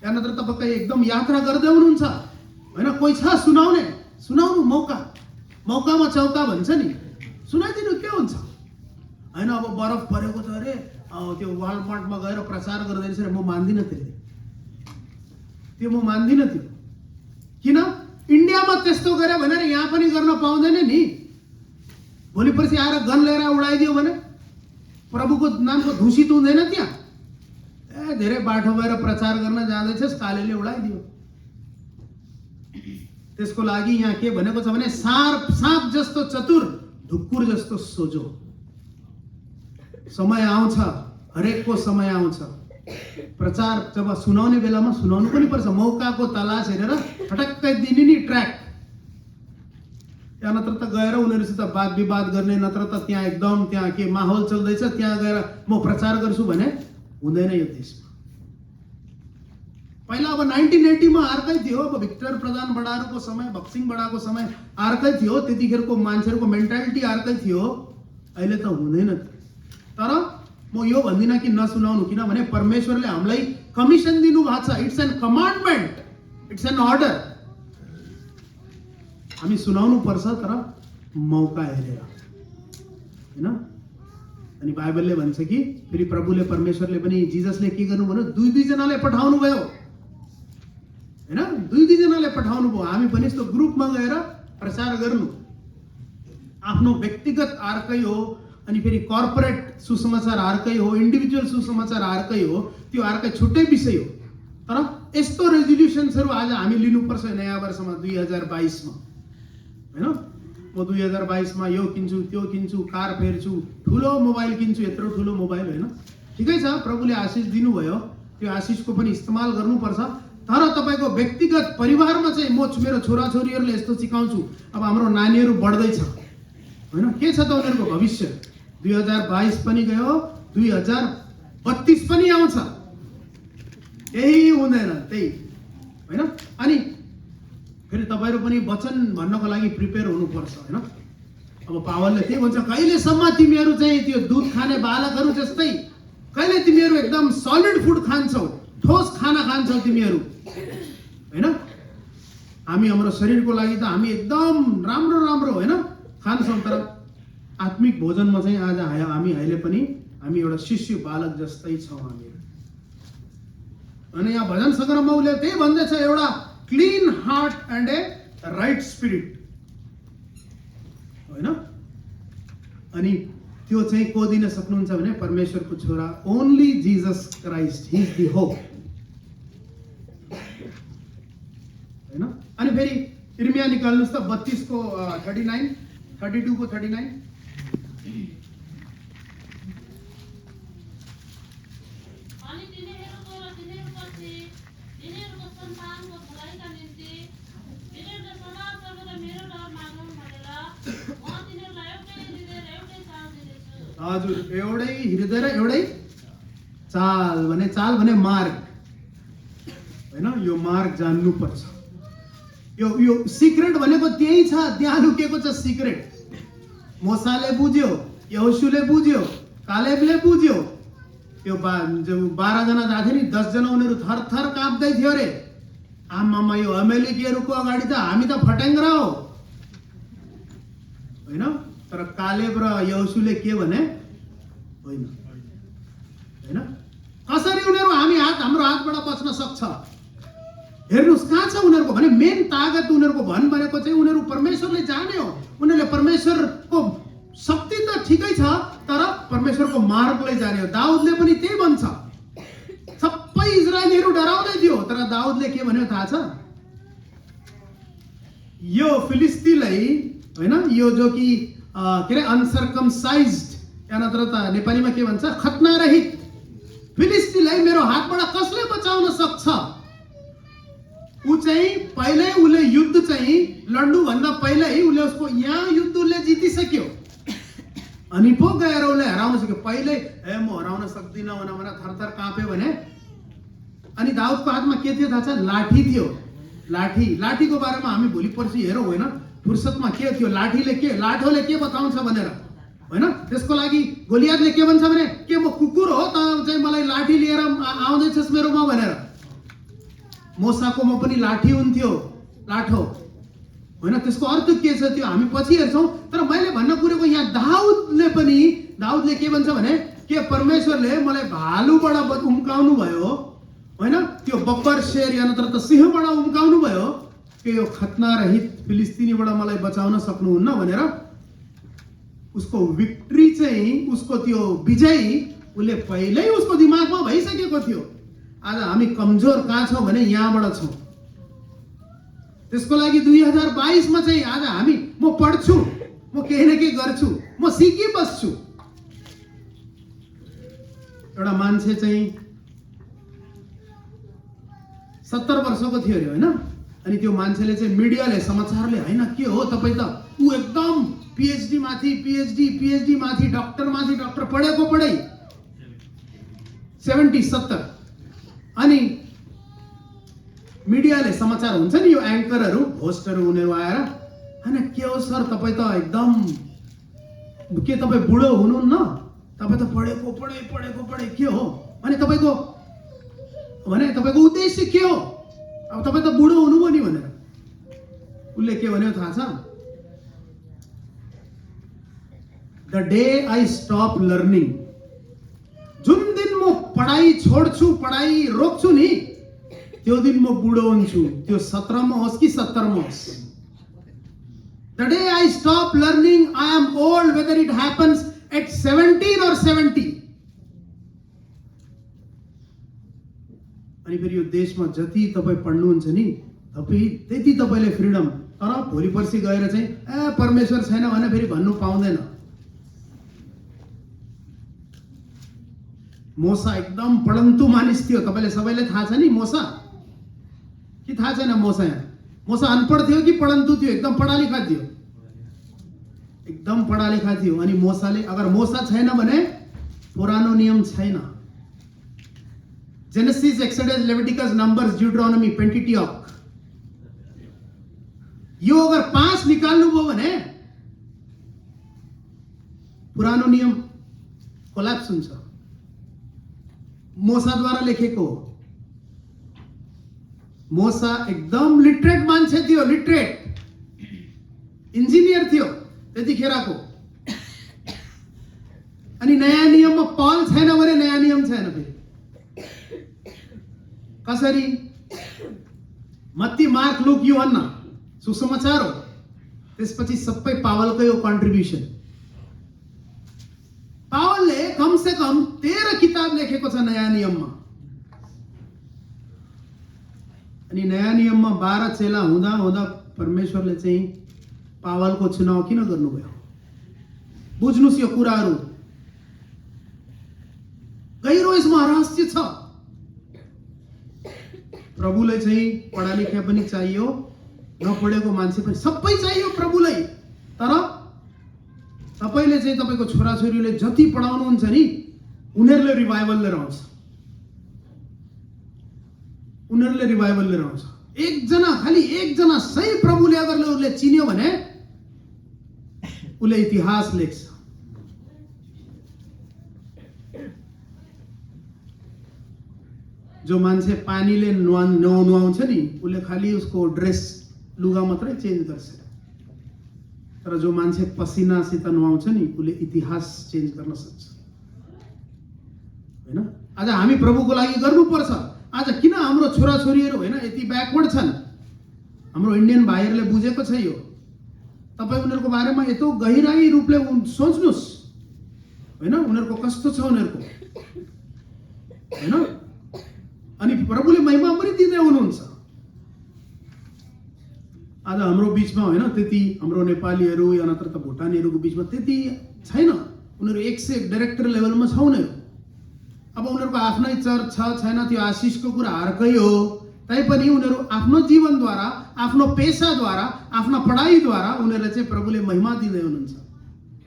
या नत्र तपाईँ एकदम यात्रा गर्दै हुनुहुन्छ होइन, कोही छ सुनाउनु मौका मौकामा चौका भन्छ नि, सुनाइदिनु के हुन्छ होइन। अब बरफ परेको छ अरे त्यो वालमार्टमा गएर प्रचार गर्दैछ अरे, म मान्दिनँ त्यसले, त्यो म मान्दिनँ। त्यो किन इन्डियामा त्यस्तो गरे भनेर यहाँ पनि गर्न पाउँदैन नि। भोलि पर्सि आएर गन लिएर उडाइदियो भने प्रभुको नामको दूषित हुँदैन त्यहाँ। ए धेरै बाटो भएर प्रचार गर्न जाँदैछस्, कालेले उडाइदियो। त्यसको लागि यहाँ के भनेको छ भने साँप जस्तो चतुर, ढुक्कुर जस्तो सोझो। समय आउँछ, हरेकको समय आउँछ। प्रचार जब सुनाउने बेलामा सुनाउनु पनि पर्छ। मौकाको तलास हेरेर फटक्कै दिने नि ट्र्याक। त्यहाँ नत्र त गएर उनीहरूसित वाद विवाद गर्ने, नत्र त त्यहाँ एकदम त्यहाँ के माहौल चल्दैछ त्यहाँ गएर म प्रचार गर्छु भने हुँदैन यो देशमा। पहिला अब 1980 मा अर्कै थियो। अब भिक्टर प्रधान बडाहरूको समय, बक्सिङ बडाको समय अर्कै थियो। त्यतिखेरको मान्छेहरूको मेन्टालिटी अर्कै थियो। अहिले त हुँदैन। तर म यो भन्दिनँ कि नसुनाउनु, किनभने परमेश्वरले हामीलाई कमिसन दिनु भएको छ। It's an commandment, it's an order. हामी सुनाउनु पर्छ, तर मौका हेरेर हैन। अनि बाइबलले भन्छ कि फेरि प्रभुले परमेश्वरले पनि जिजसले के गर्नु भन्यो, दुई जनाले पठाउनु भयो हैन। दुई जनाले पठाउनु भयो। हामी पनि यस्तो ग्रुपमा गएर प्रचार गर्नु। आफ्नो व्यक्तिगत अर्कै हो, अनि फेरि कर्पोरेट सुसमाचार अर्कै हो, इन्डिभिजुअल सुसमाचार अर्कै हो। त्यो अर्कै छुट्टै विषय हो। तर यस्तो रेजोल्युसन्सहरू आज हामी लिनुपर्छ नयाँ वर्षमा 2022 मा हैन। म 2022 मा यो किन्छु, त्यो किन्छु, कार फेर्छु, ठुलो मोबाइल किन्छु, यत्रो ठुलो मोबाइल होइन। ठिकै छ, प्रभुले आशिष दिनुभयो, त्यो आशिषको पनि इस्तेमाल गर्नुपर्छ। तर तपाईँको व्यक्तिगत परिवारमा चाहिँ म मेरो छोराछोरीहरूले यस्तो सिकाउँछु। अब हाम्रो नानीहरू बढ्दैछ होइन, के छ त उनीहरूको भविष्य। 2022 पनि गयो, 2032 पनि आउँछ। यही हुँदैन त्यही होइन। अनि फेरि तपाईँहरू पनि वचन भन्नको लागि प्रिपेयर हुनुपर्छ होइन। अब पावलले त्यही भन्छ, कहिलेसम्म तिमीहरू चाहिँ त्यो दुध खाने बालकहरू जस्तै, कहिले तिमीहरू एकदम सलिड फुड खान्छौ, ठोस खाना खान्छौ तिमीहरू होइन। हामी हाम्रो शरीरको लागि त हामी एकदम राम्रो राम्रो होइन खान्छौँ, तर आत्मिक भोजनमा चाहिँ आज हामी अहिले पनि हामी एउटा शिशु बालक जस्तै छौँ हामी। अनि यहाँ भजन सङ्ग्रहमा उसले त्यही भन्दैछ, एउटा clean heart and A right spirit होइन। अनि त्यो चाहिँ को दिन सक्नुहुन्छ भने परमेश्वरको छोरा only Jesus Christ, he is the hope होइन। अनि फेरि इर्मिया निकाल्नुहोस् त 32 को 39, 32 को 39। अनि तिनीहरूको र तिनीहरूपछि तिनीहरूको सन्तानको भलाइका निम्ति तिनीहरूले सदा सर्वदा मेरो डर मागौँ भनेर म तिनीहरूलाई एउटै हृदय र एउटै चाल दिनेछु। हजुर, एउटै हृदय र एउटै चाल भने मार्ग होइन। यो मार्ग जान्नुपर्छ। यो सिक्रेट भनेको त्यही छ, त्यहाँ लुकेको छ सिक्रेट। मोसाले बुझ्यो, यहोशुले बुझ्यो, कालेबले बुझ्यो। यो 12 जना जाथे नि, 10 जना उनीहरू थरथर काप्दै थियो अरे। आमामा यो अमेरिकीहरूको अगाडि त हामी त फटेङ्ग्रा हो होइन। तर कालेब र यहोशुले के भने होइन होइन। कसरी उनीहरू हाम्रो हातबाट बच्न सक्छ। हेर्नुहोस् कहाँ छ उनीहरूको भने मेन तागत उनीहरूको भनेको चाहिँ उनीहरू परमेश्वरले जाने हो। उनीहरूले परमेश्वरको शक्ति त ठिकै छ, तर परमेश्वरको मार्गले जाने हो। दाउदले पनि त्यही भन्छ। सबै इजरायलीहरू डराउँदै थियो, तर दाउदले के भन्यो थाहा छ? यो फिलिस्तीलाई होइन, यो जो कि के अरे अनसर्कमसाइज्ड, या नत्र त नेपालीमा के भन्छ, खतना रहित फिलिस्तीलाई मेरो हातबाट कसले बचाउन सक्छ? ऊ चाहिँ पहिल्यै उसले युद्ध चाहिँ लड्नु भन्दा पहिल्यै उसले उसको यहाँ युद्ध उसले जितिसक्यो। अनि पो गएर उसले हराउन सक्यो। पहिल्यै म हराउन सक्दिनँ भनेर थरथर काँप्यो भने। अनि दाउदको हातमा के थियो थाहा छ? लाठी थियो। लाठीको बारेमा हामी भोलि पर्सि हेरौँ होइन, फुर्सदमा के थियो लाठोले के बताउँछ भनेर होइन। त्यसको लागि गोलियातले के भन्छ भने, के म कुकुर हो त चाहिँ मलाई लाठी लिएर आउँदैछस् मेरोमा भनेर। मोसाकोमा पनि लाठी हुन्थ्यो, लाठो होइन। त्यसको अर्थ के छ त्यो हामी पछि हेर्छौँ। तर मैले भन्न खोजेको यहाँ दाउदले के भन्छ भने के परमेश्वरले मलाई भालुबाट उम्काउनु भयो होइन, त्यो बब्बर शेर या नत्र त सिंहबाट उम्काउनु भयो कि यो खतना रहित फिलिस्तिनीबाट मलाई बचाउन सक्नुहुन्न भनेर उसको विक्ट्री चाहिँ, उसको त्यो विजय उसले पहिल्यै उसको दिमागमा भइसकेको थियो। आज हामी कमजोर कहाँ छौँ भने यहाँबाट छौँ। त्यसको लागि 2022 मा चाहिँ आज हामी म पढ्छु, म केही न केही गर्छु, म सिकी बस्छु। एउटा मान्छे चाहिँ 70 वर्षको थियो अरे होइन, अनि त्यो मान्छेले चाहिँ मिडियाले समाचारले होइन के हो तपाईँ त ऊ एकदम पिएचडी माथि डक्टर पढेको पढाइ 70 अनि मिडियाले समाचार हुन्छ नि यो एङ्करहरू होस्टहरू उनीहरू आएर होइन के हो सर तपाईँ त एकदम के तपाईँ बुढो हुनुहुन्न, तपाईँ त पढेको पढाइ के हो अनि तपाईँको उद्देश्य के हो, अब तपाईँ त बुढो हुनुभयो नि भनेर उसले के भन्यो थाहा छ? The day I stop learning, जुन दिन म पढाइ छोड्छु, पढाइ रोक्छु नि त्यो दिन म बुढो हुन्छु। त्यो 17 मा होस् कि 70 मा होस्। The day I stop learning I am old whether it happens at 17 or 70। अनि फेरि यो देशमा जति तपाईँ पढ्नुहुन्छ नि त्यति तपाईँले फ्रिडम, तर भोलि पर्सि गएर चाहिँ परमेश्वर छैन भने फेरि भन्नु पाउँदैन। मोसा एकदम पढन्तु मानिस थियो, तपाईँले सबैले थाहा छ नि मोसा कि थाहा छैन? मोसा अनपढ थियो कि पढन्तु थियो? एकदम पढा लेखा थियो, एकदम पढा लेखा थियो। अनि मोसाले अगर मोसा छैन भने पुरानो नियम छैन। जेनेसिस, एक्सोडस, लेविटिकस, नम्बर्स, ड्युट्रोनोमी, पेन्टिटियक, यो अगर 5 निकाल्नु भयो भने पुरानो नियम कोल्याप्स हुन्छ। मोसाद्वारा लेखेको। मोसा एकदम लिटरेट मान्छे थियो, लिटरेट इन्जिनियर थियो त्यतिखेरको। अनि नयाँ नियममा पल छैन भने नयाँ नियम छैन। फेरि कसरी? मत्ती, मार्क, लुक, यूहन्ना सुसमाचार हो, त्यसपछि सबै पावलकै हो कन्ट्रिब्युसन। पावलले कम से कम 13 किताब लेखेको छ नयाँ नियममा। अनि नयाँ नियममा 12 चेला हुँदा हुँदा परमेश्वरले चाहिँ पावलको चुनाव किन गर्नुभयो? बुझ्नुस् यो कुराहरू, गहिरो यसमा रहस्य छ। प्रभुलाई चाहिँ पढा लेखा पनि चाहियो, नपढेको मान्छे पनि सबै चाहियो प्रभुलाई। तर तपाईले चाहिँ तपाईको छोराछोरीले जति पढाउनुहुन्छ नि उनीहरूले रिभाइभल लिएर आउँछ, उनीहरूले रिभाइभल लिएर आउँछ। खाली एकजना सही प्रभुले अगर उसले चिन्यो भने उसले इतिहास लेख्छ। जो मान्छे पानीले नुहाउँछ नि उसले खाली उसको ड्रेस लुगा मात्रै चेन्ज गर्छ, तर जो मान्छे पसिनासित नुहाउँछ नि उसले इतिहास चेन्ज गर्न सक्छ, हैन? आज हामी प्रभुको लागि गर्नुपर्छ। आज किन हाम्रो छोराछोरीहरू हैन यति ब्याकवर्ड छन्? हाम्रो इन्डियन भाइहरूले बुझेको छ यो। तपाईँ उनीहरूको बारेमा यतो गहिराई रूपले सोच्नुस्, हैन? उनीहरूको कस्तो छ उनीहरूको, हैन? अनि प्रभुले महिमा पनि दिँदै हुनुहुन्छ। आज हाम्रो बीचमा हैन त्यति हाम्रो नेपालीहरू या नत्र त भुटानीहरूको बीचमा त्यति छैन। उनीहरू एक से एक डाइरेक्टर लेभलमा छ उनीहरू। अब उनीहरूको आफ्नै चर्च छ छैन त्यो आशिषको कुरा अर्कै हो, तैपनि उनीहरू आफ्नो जीवनद्वारा, आफ्नो पेसाद्वारा, आफ्नो पढाइद्वारा उनीहरूले चाहिँ प्रभुले महिमा दिँदै हुनुहुन्छ।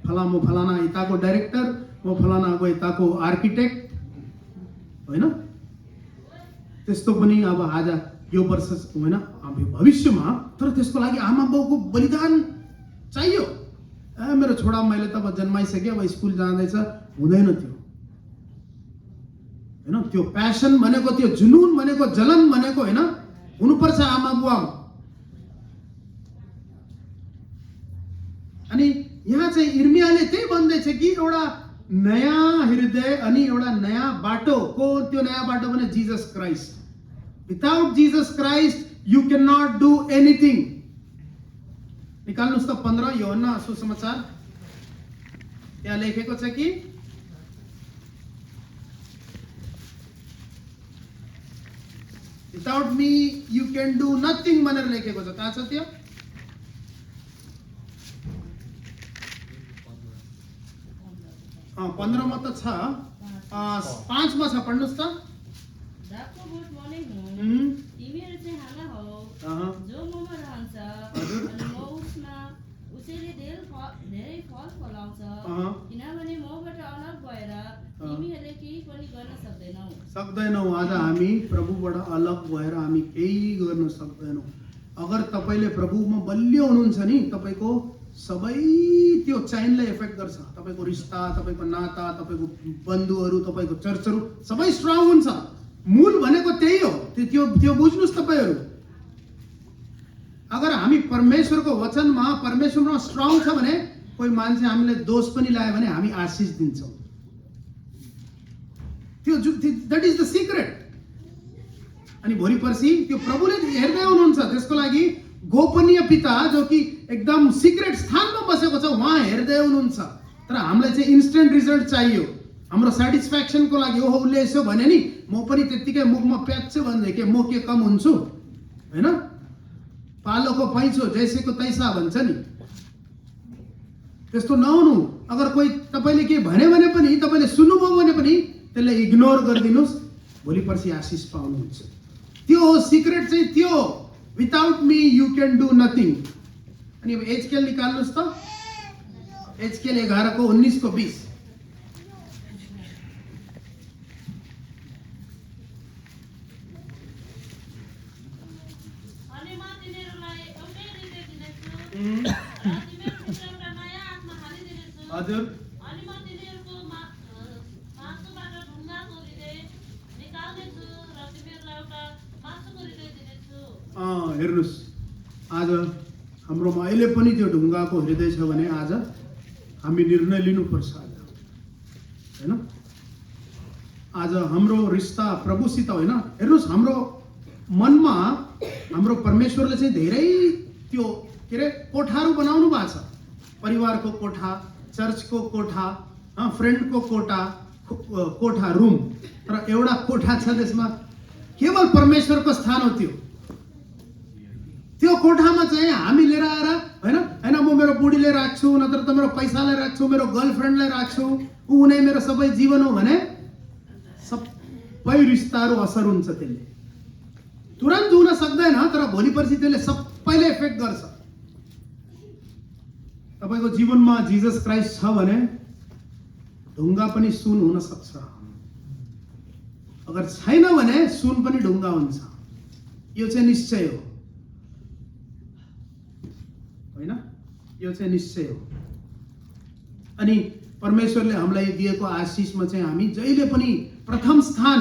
म फलाना यताको डाइरेक्टर, म फलानाको यताको आर्किटेक्ट, हैन? त्यस्तो पनि अब आज यो वर्ष हैन भविष्यमा, तर त्यसको लागि आमा बाउको बलिदान चाहियो। मेरो छोरा मैले त अब जन्माइसके, अब स्कुल जाँदैछ, हुँदैन त्यो, हैन? त्यो प्यासन भनेको, त्यो जुनून भनेको, जलन भनेको हैन हुनुपर्छ आमा बुवामा। अनि यहाँ चाहिँ इर्मियाले त्यही भन्दैछ कि एउटा नयाँ हृदय अनि एउटा नयाँ बाटो को त्यो नयाँ बाटो भने Jesus Christ. Without Jesus Christ you can not do anything. निकाल्नुहोस् त 15 यूहन्ना सुसमाचार. त्यहाँ लेखेको छ कि without me you can do nothing भनेर लेखेको छ. कहाँ छ त्यो? 15 मा त छ, 5 मा छ. पढ्नुहोस् त. दापको बोट म नै हुँ, हम्म. तिमीहरू चाहिँ हाम्रा हौ, अहँ. जो ममा रहन्छ अनि म उसमा, उसैले धेरै फल फलाउँछ. अहँ. किनभने मबाट अलग भएर तिमीहरूले केही पनि गर्न सक्दैनौ. सक्दैनौ. आज हामी प्रभुबाट अलग भएर हामी केही गर्न सक्दैनौ. अगर तपाईले प्रभुमा बलियो हुनुहुन्छ नि, तपाईको सबै त्यो चैनलाई इफेक्ट गर्छ. तपाईको रिश्ता, तपाईको नाता, तपाईको बन्धुहरू, तपाईको चर्चहरू सबै स्ट्रङ हुन्छ. मूल भनेको त्यही हो. त्यो बुझ्नुस् तपाईहरु. अगर हामी परमेश्वरको वचनमा, परमेश्वरमा स्ट्रङ छ भने कोही मान्छे हामीले दोष पनि लायो भने हामी आशीष दिन्छौँ. त्यो दैट इज द सिक्रेट. अनि भोलि पर्सि त्यो प्रभुले हेर्दै हुनुहुन्छ. त्यसको लागि गोपनीय पिता जो कि एकदम सिक्रेट स्थानमा बसेको छ उहाँ हेर्दै हुनुहुन्छ. तर हामीलाई चाहिँ इन्स्टेन्ट रिजल्ट चाहियो. हाम्रो सेटिस्फ्याक्सनको लागि ओहो उसले यसो भने नि म पनि त्यतिकै मुखमा प्याच्छु भन्दै के म के कम हुन्छु हैन. पालोको पैँचो जैसेको तैसा भन्छ नि, त्यस्तो नहुनु. अगर कोही तपाईले के भन्यो भने पनि, तपाईले सुन्नुभयो भने पनि त्यसलाई इग्नोर गरिदिनुस्. भोलि पर्सि आशीष पाउनुहुन्छ. त्यो हो सिक्रेट चाहिँ त्यो. Without me you can do nothing. अनि अब एजकेल निकाल्नुस् त. एजकेल 11 को 19 को 20. अनि म तिनीहरूलाई एउटै हृदय दिनेछु र तिमीहरूभित्र एउटा नयाँ आत्मा हालिदिनेछु. हजुर. अनि म तिनीहरूको मासुबाट ढुङ्गाको हृदय निकाल्नेछु र तिमीहरूलाई एउटा मासुको हृदय दिनेछु. हेर्नुस्, आज हाम्रोमा अहिले पनि त्यो ढुङ्गाको हृदय छ भने आज हामी निर्णय लिनुपर्छ. आज हैन, आज हाम्रो रिश्ता प्रभुसित होइन. हेर्नुस्, हाम्रो मनमा हाम्रो परमेश्वरले चाहिँ धेरै त्यो के अरे कोठाहरू बनाउनु भएको छ. परिवारको कोठा, चर्चको कोठा, फ्रेन्डको कोठा रुम. तर एउटा कोठा छ त्यसमा केवल परमेश्वरको स्थान हो. त्यो कोठामा चाहिँ हामी लिएर आएर हैन म मेरो बुढीले राख्छु, नत्र त मेरो पैसालाई राख्छु, मेरो गर्लफ्रेन्डलाई राख्छु, ऊ नै मेरो सबै जीवन हो भने सबै रिश्ताहरू असर हुन्छ. त्यसले तुरन्त हुन सक्दैन, तर भोलि पर्सि त्यसले सबैले इफेक्ट गर्छ. तपाईको जीवनमा जिजस क्राइस्ट छ भने ढुङ्गा पनि सुन हुन सक्छ. अगर छैन भने सुन पनि ढुङ्गा हुन्छ. यो चाहिँ निश्चय हो होइन, यो चाहिँ निश्चय हो. अनि परमेश्वरले हामीलाई दिएको आशिषमा चाहिँ हामी जहिले पनि प्रथम स्थान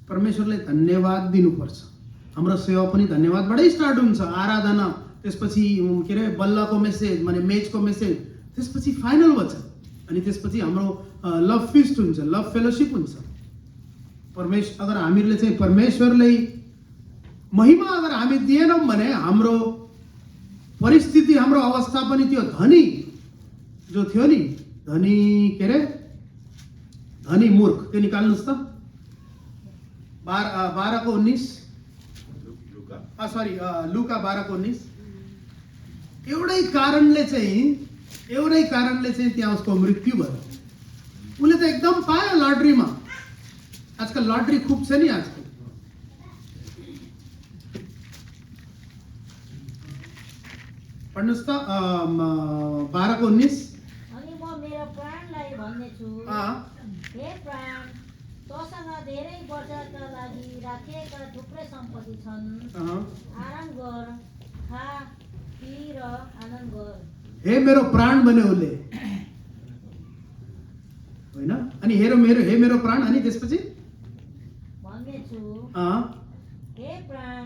परमेश्वरले धन्यवाद दिनुपर्छ. हाम्रो सेवा पनि धन्यवादबाटै स्टार्ट हुन्छ. आराधना, त्यसपछि के अरे बल्लाको मेसेज माने मेजको मेसेज, त्यसपछि फाइनल वचन, अनि त्यसपछि हाम्रो लभ फिस्ट हुन्छ, लभ फेलोशिप हुन्छ. अगर हामीले चाहिँ परमेश्वरलाई महिमा अगर हामी दिएनौँ भने हाम्रो परिस्थिति, हाम्रो अवस्था पनि त्यो धनी जो थियो नि, धनी के अरे धनी मूर्ख, त्यो निकाल्नुहोस् त. 12 को 19 लुका 12 को 19. एउटै कारणले चाहिँ त्यहाँ उसको मृत्यु भयो. उसले त एकदम पायो लटरीमा. आजकल लटरी खूब छ नि आजकल. पढ्नुहोस् त 12 को 19. अनि म मेरो प्राणलाई भन्नेछु, हे प्राण, तँसँग धेरै वर्षका लागि राखिएका थुप्रै सम्पत्ति छन्. आराम गर, खा, पी र आनन्द गर. हे मेरो प्राण भन्यो उसले होइन. अनि हे मेरो प्राण, अनि त्यसपछि भन्नेछु, हे प्राण,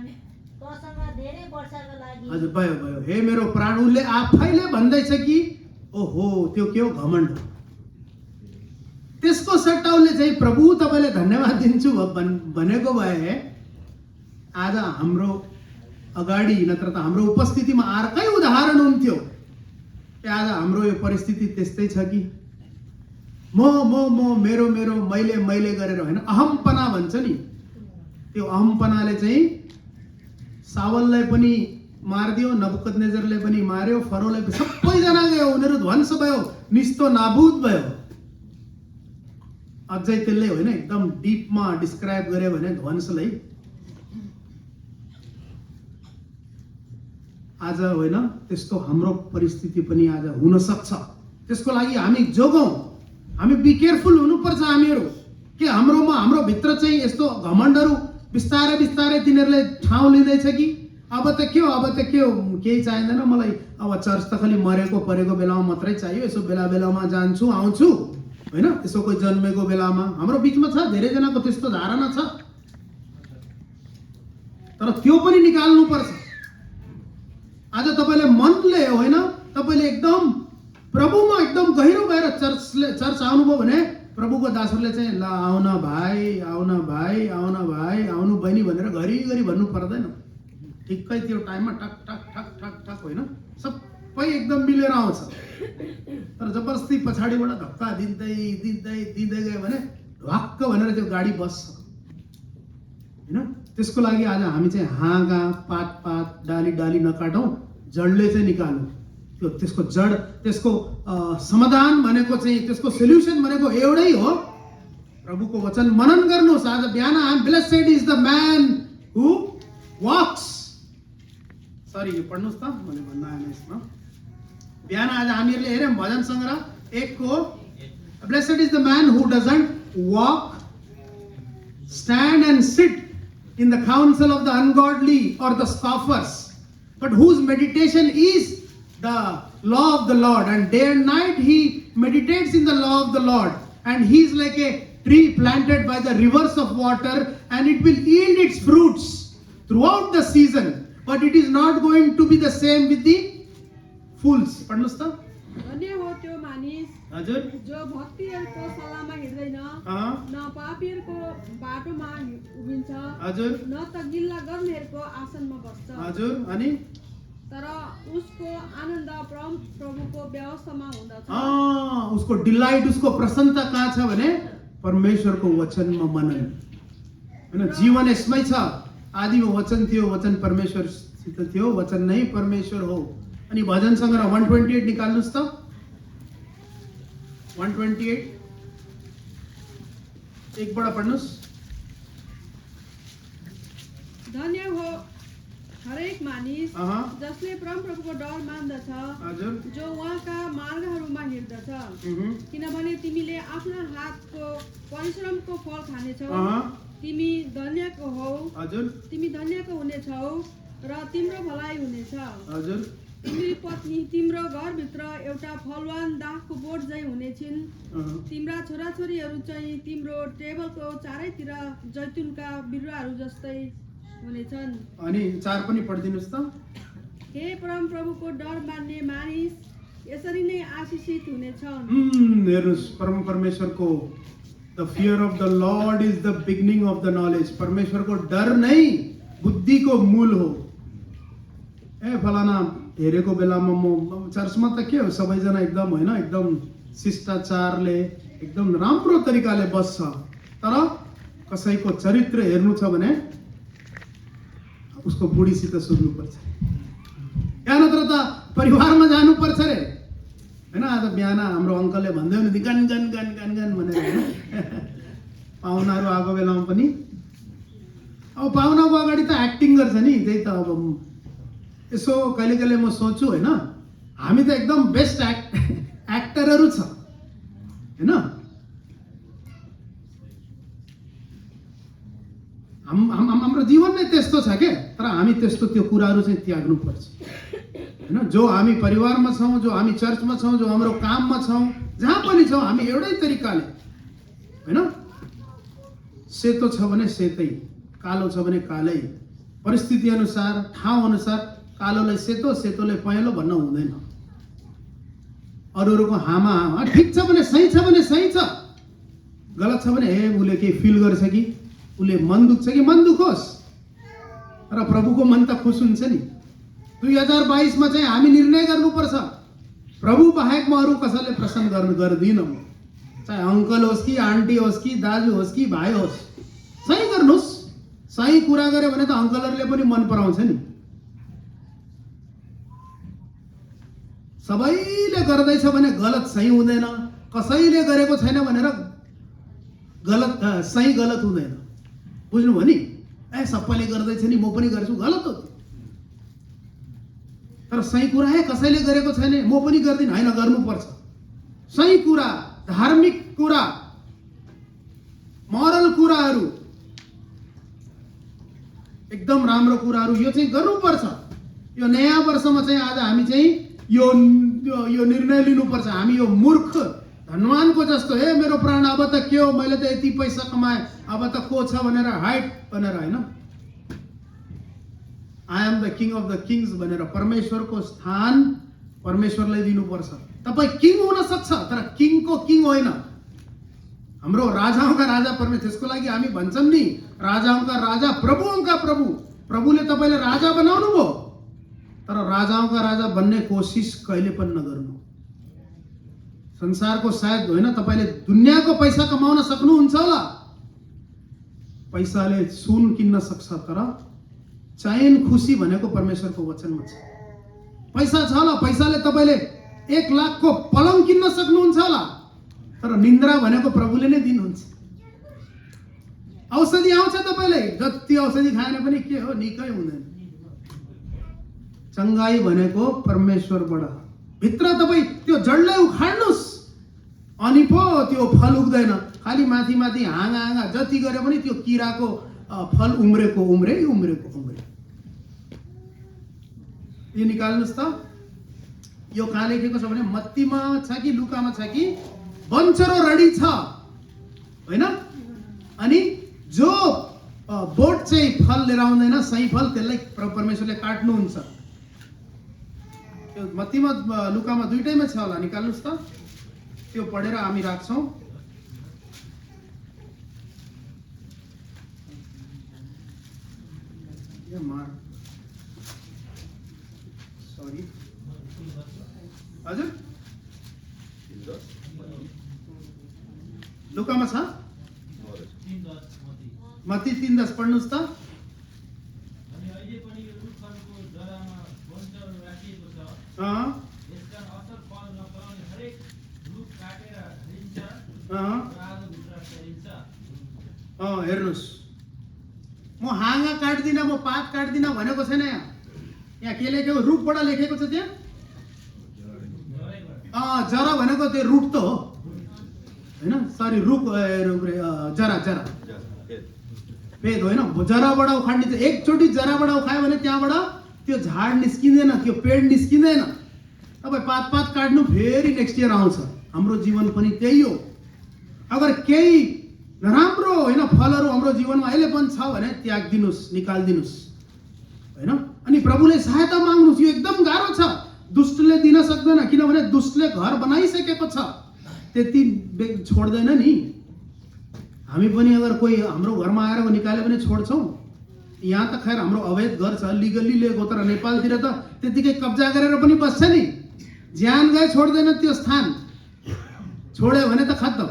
तँसँग धेरै वर्षका लागि. हजुर, भयो. हे मेरो प्राण. उसले आफैले भन्दैछ कि ओहो त्यो के हो घमण्ड। त्यसको सट्टाउले चाहिँ प्रभु तपाईले धन्यवाद दिन्छु भनेको भए आज हाम्रो अगाडि नत्र त हाम्रो उपस्थितिमा अर्कै उदाहरण हुन्थ्यो। आज हाम्रो यो परिस्थिति त्यस्तै छ कि म मेरो मैले गरेर होइन, अहमपना भन्छ नि, त्यो अहमपनाले चाहिँ सावललाई पनि मारिदियो, नबुकदनेजरले पनि मार्यो, फरोले सबैजना गयो, उनीहरू ध्वंस भयो, निस्तो नाबुद भयो। अझै त्यसले होइन एकदम डिपमा डिस्क्राइब गर्यो भने ध्वंसलाई आज होइन त्यस्तो हाम्रो परिस्थिति पनि आज हुन सक्छ। त्यसको लागि हामी जोगौं, हामी बी केयरफुल हुनुपर्छ हामीहरू के हाम्रो भित्र चाहिँ यस्तो घमण्डहरू बिस्तारै बिस्तारै तिनीहरूले ठाउँ लिँदैछ कि अब त के हो केही चाहिँदैन मलाई, अब चर्च त खालि मरेको परेको बेलामा मात्रै चाहियो, यसो बेला बेलामा जान्छु आउँछु होइन, यसो कोही जन्मेको बेलामा। हाम्रो बिचमा छ धेरैजनाको त्यस्तो धारणा छ, तर त्यो पनि निकाल्नुपर्छ। आज तपाईँले मनले होइन, तपाईँले एकदम प्रभुमा एकदम गहिरो गएर चर्च आउनुभयो भने प्रभुको दासहरूले चाहिँ ल आउन भाइ आउनु बहिनी भनेर घरिघरि भन्नु पर्दैन। ठिक्कै त्यो टाइममा टक टक ठक ठक ठक होइन सबै एकदम मिलेर आउँछ। तर जबरजस्ती पछाडिबाट धक्का दिँदै गयो भने ढ्वाक्क भनेर त्यो गाडी बस्छ होइन। त्यसको लागि आज हामी चाहिँ हाँगा पात डाली नकाटौँ, जडले चाहिँ निकालौँ। त्यसको जड, त्यसको समाधान भनेको चाहिँ, त्यसको सोल्युसन भनेको एउटै हो, प्रभुको वचन मनन गर्नुहोस्। आज बिहान blessed is the man who walks, sorry यो पढ्नुहोस् त, मैले भन्न आएन यसमा। बिहान आज हामीहरूले हेऱ्यौँ भजन सङ्ग्रह 1 को, blessed is the man who doesn't walk, stand and sit in the counsel of the ungodly or the scoffers, but whose meditation is the law of the Lord, and day and night he meditates in the law of the Lord, and he is like a tree planted by the rivers of water, and it will yield its fruits throughout the season, but it is not going to be the same with the fools. पढ्नुस् त। धन्य हो त्यो मानिस हजुर जो भक्तिहरूको सल्लाहमा हिँड्दैन, न पापीहरूको बाटोमा उभिन्छ, हजुर न त गिल्ला गर्नेहरूको आसनमा बस्छ। हजुर अनि तर उसको आनन्द प्रभुको व्यवस्थामा हुँदछ। उसको डिलाइट, उसको प्रसन्नता कहाँ छ भने परमेश्वरको वचनमा मनन होइन। जीवन यसमै छ। आदिमा वचन थियो, वचन परमेश्वरसित थियो, वचन नै परमेश्वर हो। अनि भजन सङ्ग्रह 128 निकाल्नुस् त। 128 एकबाट पढ्नुस्। धन्य हो हरेक मानिस जसले परमप्रभुको डर मान्दछ, जो उहाँका मार्गहरूमा हिँड्दछ, किनभने तिमीले आफ्ना हातको परिश्रमको फल खानेछौ। तिमी धन्यको हौ, तिमी धन्यको हुनेछौ र तिम्रो भलाइ हुनेछ। तिम्री पत्नी तिम्रो घरभित्र एउटा फलवान दाखको बोट झै हुनेछिन्। तिम्रा छोराछोरीहरू चाहिँ तिम्रो टेबलको चारैतिर जैतुनका बिरुवाहरू जस्तै हुनेछन्। अनि 4 पनि पढिदिनुस् त। हे परम प्रभुको डर मान्ने मानिस यसरी नै आशीषित हुनेछन्। हेर्नुस्, परम परमेश्वरको the fear of the Lord is the beginning of the knowledge. परमेश्वरको डर नै बुद्धिको मूल हो। ए फलाना हेरेको बेलामा म चर्चमा त के हो सबैजना एकदम होइन एकदम शिष्टाचारले एकदम राम्रो तरिकाले बस्छ, तर कसैको चरित्र हेर्नु छ भने उसको बुढीसित सोध्नुपर्छ, या नत्र त परिवारमा जानुपर्छ रे होइन। आज बिहान हाम्रो अङ्कलले भन्दै हुनुहुन्थ्यो gun gun gun gun gun भनेर होइन। पाहुनाहरू आएको बेलामा पनि अब पाहुनाको अगाडि त एक्टिङ गर्छ नि, त्यही त। अब यसो कहिले कहिले म सोच्छु होइन, हामी त एकदम बेस्ट एक्टरहरू छ होइन। हाम्रो जीवन नै त्यस्तो छ के, तर हामी त्यस्तो त्यो कुराहरू चाहिँ त्याग्नुपर्छ होइन। जो हामी परिवारमा छौँ, जो हामी चर्चमा छौँ, जो हाम्रो काममा छौँ, जहाँ पनि छौँ, हामी एउटै तरिकाले होइन। सेतो छ भने सेतै, कालो छ भने कालै, परिस्थिति अनुसार ठाउँ अनुसार कालोलाई सेतो, सेतोलाई पहेँलो भन्न हुँदैन। अरूको हामा ठिक छ भने सही छ भने सही छ, गलत छ भने हे उसले के फिल गर्छ कि उसले मन दुख्छ कि मन दुखोस्, र प्रभुको मन त खुस हुन्छ नि। 2022 मा चाहिँ हामी निर्णय गर्नुपर्छ, प्रभु बाहेक म अरू कसैले प्रसन्न गर्दिन म, चाहे अङ्कल होस् कि आन्टी होस् कि दाजु होस् कि भाइ होस्, सही गर्नुहोस्। सही कुरा गर्यो भने त अङ्कलहरूले पनि मन पराउँछ नि। सबैले गर्दैछ भने गलत सही हुँदैन, कसैले गरेको छैन भनेर गलत सही गलत हुँदैन, बुझ्नुभयो नि। सबैले गर्दैछ नि म पनि गर्छु, गलत हो। तर सही कुरा है कसैले गरेको छैन म पनि गर्दिन, हैन गर्नुपर्छ। सही कुरा, धार्मिक कुरा, मोरल कुराहरू, एकदम राम्रो कुराहरू यो चाहिँ गर्नुपर्छ। यो नयाँ वर्षमा चाहिँ आज हामी चाहिँ यो निर्णय लिनुपर्छ। हामी यो मूर्ख धनवानको जस्तो हे मेरो प्राण अब त के हो, मैले त यति पैसा कमाएँ अब त को छ भनेर हाइट भनेर, हैन I am the king of the kings भनेर परमेश्वरको स्थान परमेश्वरलाई दिनुपर्छ। तपाईँ किङ हुन सक्छ तर किङको किङ होइन, हाम्रो राजाओंका राजा परमेश्वर। त्यसको लागि हामी भन्छौँ नि राजाओंका राजा प्रभुओंका प्रभु। प्रभुले तपाईँलाई राजा बनाउनु भयो, तर राजाओंका राजा बन्ने कोसिस कहिले पनि नगर्नु। संसारको सायद होइन, तपाईँले दुनियाँको पैसा कमाउन सक्नुहुन्छ होला, पैसाले सुन किन्न सक्छ, तर चैन खुसी भनेको परमेश्वरको वचनमा छ। पैसा छ होला, पैसाले तपाईँले 1 लाखको पलङ किन्न सक्नुहुन्छ होला, तर निन्द्रा भनेको प्रभुले नै दिनुहुन्छ। औषधि आउँछ तपाईँले, जति औषधि खाएन पनि के हो, निकै हुँदैन। चङ्गाई भनेको परमेश्वरबाट, भित्र तपाईँ त्यो जडलाई उखाड्नुहोस् अनि पो त्यो फल उग्दैन। खालि माथि माथि हाँगा हाँगा जति गरे पनि त्यो किराको फल उम्रेको उम्रे। यो निकाल्नुहोस् त। यो कहाँ लेखेको छ भने मत्तीमा छ कि लुकामा छ कि बन्चरो रडी छ, होइन? अनि जो बोट चाहिँ फल लिएर आउँदैन, सही फल, त्यसलाई परमेश्वरले काट्नुहुन्छ। त्यो मत्तीमा लुकामा दुईटैमा छ होला, निकाल्नुहोस् त। त्यो पढेर हामी राख्छौँ। सरी हजुर, लुकामा छ मत्ती 3:10 पढ्नुहोस् त। अनि अहिले पनि यो रुखहरूको जरामा बन्चर राखिएको छ, अँ यसका असल फल नफलाउने हरेक रुख काटेर हालिन्छ अँ र आगोभित्र सरिन्छ। हेर्नुहोस्, म हाँगा काट्दिनँ, म पात काट्दिनँ भनेको छैन। यहाँ के लेखेको, रुखबाट लेखेको छ त्यहाँ। जरा भनेको त्यो रुट त हो, होइन? सरी, रुख जरा भेद होइन, जराबाट उखाड्ने चाहिँ एकचोटि जराबाट उखायो भने त्यहाँबाट त्यो झाड निस्किँदैन, त्यो पेड निस्किँदैन। तपाईँ पात काट्नु, फेरि नेक्स्ट इयर आउँछ। हाम्रो जीवन पनि त्यही हो। अगर केही नराम्रो होइन फलहरू हाम्रो जीवनमा अहिले पनि छ भने त्यागिदिनुहोस्, निकालिदिनुहोस्, होइन? अनि प्रभुले सहायता माग्नुहोस्। यो एकदम गाह्रो छ, दुष्टले दिन सक्दैन, किनभने दुष्टले घर बनाइसकेको छ, त्यति छोड्दैन नि। हामी पनि अगर कोही हाम्रो घरमा आएर निकाल्यो भने छोड्छौँ? यहाँ त खैर हाम्रो अवैध घर छ, लिगल्ली लिएको, तर नेपालतिर त त्यतिकै कब्जा गरेर पनि बस्छ नि। ज्यान गए छोड्दैन त्यो स्थान, छोड्यो भने त खत्तम।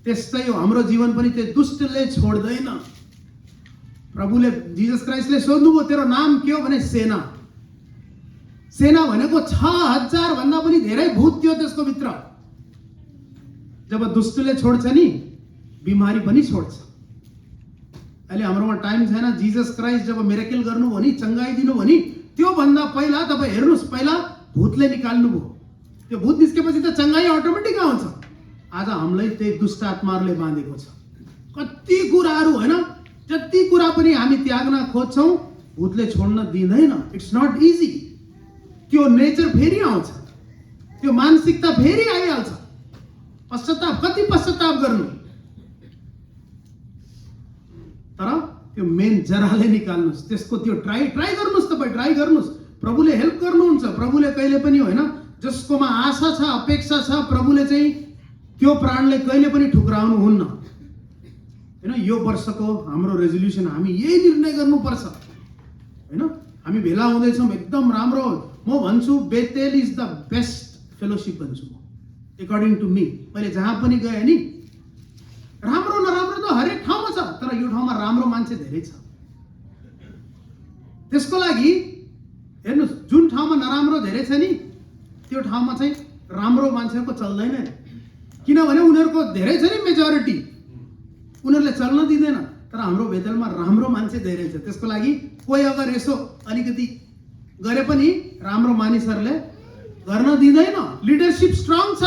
त्यस्तै हो हाम्रो जीवन पनि, त्यो दुष्टले छोड्दैन। प्रभुले जिजस क्राइस्टले सोध्नुभयो तेरो नाम के हो भने सेना। सेना भनेको 6000 भन्दा पनि धेरै भूत थियो त्यसको भित्र। जब दुष्टले छोड्छ नि, बिमारी पनि छोड्छ। अहिले हाम्रोमा टाइम छैन। जिजस क्राइस्ट जब मिरेकल गर्नुभयो नि, चङ्गाई दिनुभयो नि, त्यो भन्दा पहिला तपाईँ हेर्नुहोस्, पहिला भूतले निकाल्नुभयो। त्यो भूत निस्केपछि त चङ्गाई अटोमेटिक आउँछ। आज हामीलाई त्यही दुष्ट आत्माहरूले बाँधेको छ। कति कुराहरू, होइन? जति कुरा पनि हामी त्याग्न खोज्छौँ, भूतले छोड्न दिँदैन। It's not easy. त्यो नेचर फेरि आउँछ, त्यो मानसिकता फेरि आइहाल्छ। पश्चाताप, कति पश्चाताप गर्नु, तर त्यो मेन जराले निकाल्नुहोस्। त्यसको त्यो ट्राई गर्नुहोस्, तपाईँ ट्राई गर्नुहोस्। प्रभुले हेल्प गर्नुहुन्छ। प्रभुले कहिले पनि, होइन, जसकोमा आशा छ, अपेक्षा छ, प्रभुले चाहिँ त्यो प्राणले कहिले पनि ठुक्राउनु हुन्न। हैन, यो वर्षको हाम्रो रेजोल्युसन हामी यही निर्णय गर्नुपर्छ। हैन, हामी भेला हुँदैछौँ एकदम राम्रो। म भन्छु Bethel is the best fellowship भन्छु एकर्डिङ टु मी। मैले जहाँ पनि गएँ नि, राम्रो नराम्रो त हरेक ठाउँमा छ, तर यो ठाउँमा राम्रो मान्छे धेरै छ। त्यसको लागि हेर्नुहोस्, जुन ठाउँमा नराम्रो धेरै छ नि, त्यो ठाउँमा चाहिँ राम्रो मान्छेको चल्दैन, किनभने उनीहरूको धेरै छ नि मेजोरिटी, उनीहरूले चल्न दिँदैन। तर हाम्रो बेतेलमा राम्रो मान्छे धेरै छ। त्यसको लागि कोही अगर यसो अलिकति गरे पनि राम्रो मानिसहरूले गर्न दिँदैन। लिडरसिप स्ट्रङ छ।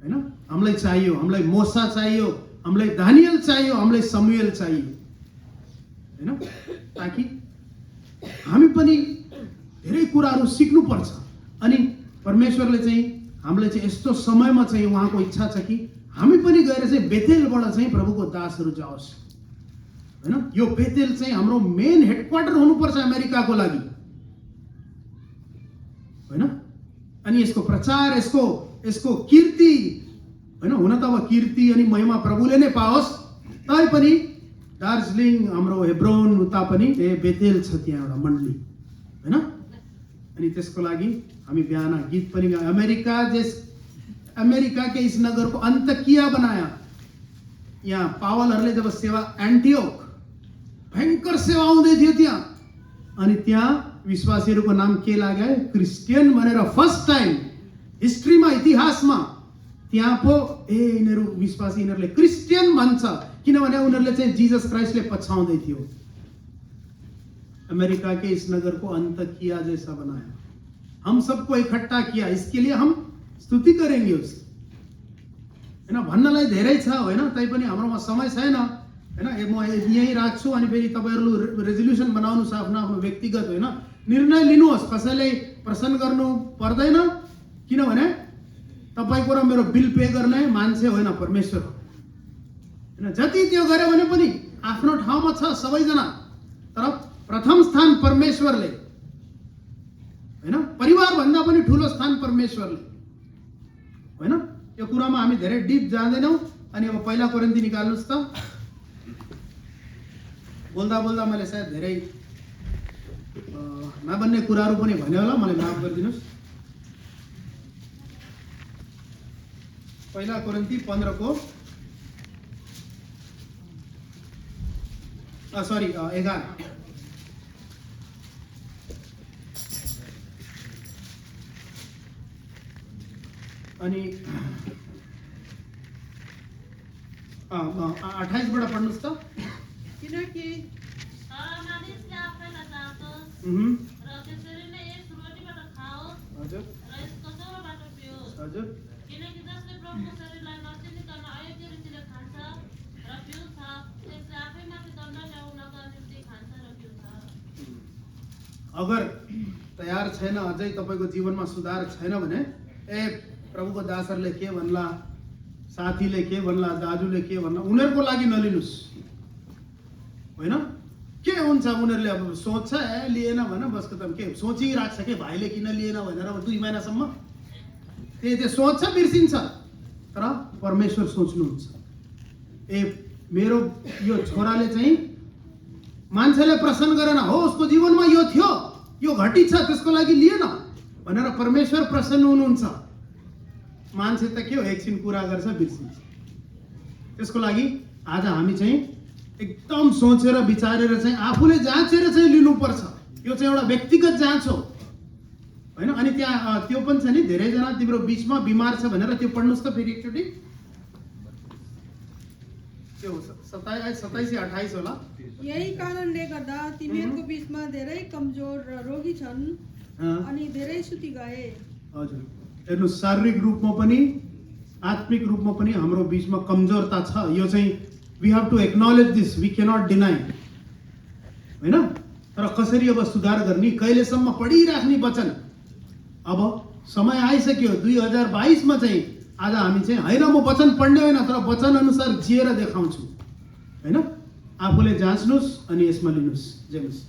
हैन, हामीलाई चाहियो, हामीलाई मोसा चाहियो, हामीलाई दानियल चाहियो, हामीलाई समुएल चाहियो। हैन, ताकि हामी पनि धेरै कुराहरू सिक्नुपर्छ। अनि परमेश्वरले चाहिँ हामीलाई चाहिँ यस्तो समयमा चाहिँ उहाँको इच्छा छ कि हामी पनि गएर चाहिँ बेतेलबाट चाहिँ प्रभुको दासहरू जाओस्। हैन, यो बेतेल चाहिँ हाम्रो मेन हेडक्वार्टर हुनुपर्छ अमेरिकाको लागि। हैन, अनि यसको प्रचार, यसको कीर्ति, हैन, हुन त अब कीर्ति अनि महिमा प्रभुले नै पाओस्। तै पनि दार्जिलिङ, हाम्रो हेब्रोन उता पनि बेतेल छ, त्यहाँ एउटा मण्डली। हैन, अनि त्यसको लागि हामी बिहान गीत पनि गायौँ। अमेरिका के इस नगर को अंत किया बनाया। यहाँ पावलहरूले जब सेवा, एन्टियोक भयंकर सेवा हुँदै थियो त्यहाँ, अनि त्यहाँ विश्वासीहरूको नाम के लाग्यो? क्रिस्चियन भनेर फर्स्ट टाइम हिस्ट्रीमा, इतिहासमा त्यहाँ पो यिनीहरू विश्वासी, यिनीहरूले क्रिस्चियन भन्छ, किनभने उनीहरूले चाहिँ जीसस क्राइस्टले पछाउँदै थियो। अमेरिका के इस नगर को अंत किया जैसा बनाया, हम सबको इकट्ठा किया, इसके लिए हम स्तुति करेंगे उस। हैन, भन्नलाई धेरै छ, हैन, तैपनि हाम्रोमा समय छैन। हैन, म यही राख्छु, अनि फेरि तपाईहरुले रेजोल्युसन बनाउनुस्, आफ्नो आफ्नो व्यक्तिगत हैन निर्णय लिनुहोस्। कसैले प्रश्न गर्नु पर्दैन, किनभने तपाईको र मेरो बिल पे गर्ने मान्छे होइन परमेश्वर। हैन, जति त्यो गरे भने पनि आफ्नो ठाउँमा छ सबैजना, तर प्रथम स्थान परमेश्वरले। हैन, परिवार भन्दा पनि ठुलो स्थान परमेश्वरले। हैन, यो कुरामा हामी धेरै डिप जाँदैनौँ। अनि अब पहिला कोरिन्थी निकाल्नुस् त। बोल्दा बोल्दा मैले सायद धेरै नभन्ने कुराहरू पनि भने होला, मलाई माफ गरिदिनुस्। पहिला कोरिन्थी 15 को 11। अनि 28 बाट पढ्नुस् त। किनकि तर मानिसले आफैलाई जाँचोस् र त्यसरी नै यस रोटीबाट खाओस् हजुर र यस कचौराबाट पियोस्। हजुर, किनकि जसले प्रभुको शरीरलाई नचिनिकन अयोग्य रीतिले खान्छ र पिउँछ, त्यसले आफैमाथि दण्ड ल्याउनका निम्ति खान्छ र पिउँछ। अगर तयार छैन, अझै तपाईको जीवनमा सुधार छैन भने प्रभुको दासहरूले के भन्ला, साथीले के भन्ला, दाजुले के भन्ला, उनीहरूको लागि नलिनुस्। होइन, के हुन्छ उनीहरूले अब सोच्छ लिएन भने बस खतम, के सोचिरहेको छ कि भाइले किन लिएन भनेर 2 महिनासम्म त्यो सोच्छ, बिर्सिन्छ। तर परमेश्वर सोच्नुहुन्छ, मेरो यो छोराले चाहिँ मान्छेले प्रसन्न गरेन हो, उसको जीवनमा यो थियो, यो घटी छ, त्यसको लागि लिएन भनेर परमेश्वर प्रसन्न हुनुहुन्छ। मान्छे त के हो, एकछिन कुरा गर्छ बिर्सिन्छ। त्यसको लागि आज हामी चाहिँ एकदम सोचेर विचारेर चाहिँ आफूले जाँचेर चाहिँ लिनुपर्छ। यो चाहिँ एउटा व्यक्तिगत जाँच हो। हैन, अनि त्यहाँ त्यो पनि छ नि, धेरैजना तिम्रो बीचमा बिमार छ भनेर त्यो पढ्नुस् त फेरि एकचोटि। त्यो 27 या 28 होला। यही कारणले गर्दा तिमीहरूको बीचमा धेरै कमजोर र रोगी छन् अनि धेरै सुति गए। हजुर, हेर्नु, शारीरिक रूपमा पनि आत्मिक रूपमा पनि हाम्रो बीचमा कमजोरता छ। यो चाहिँ we have to acknowledge this, we cannot deny. हैन, तर कसरी अब सुधार गर्ने, कहिलेसम्म पढिराख्ने वचन। अब समय आइसक्यो 2022 मा चाहिँ आज हामी चाहिँ हैन म वचन पढ्ने होइन, तर वचन अनुसार जिएर देखाउँछु। हैन, आफूले जाँच्नुस् अनि यसमा लिनुस्। जय मसीह।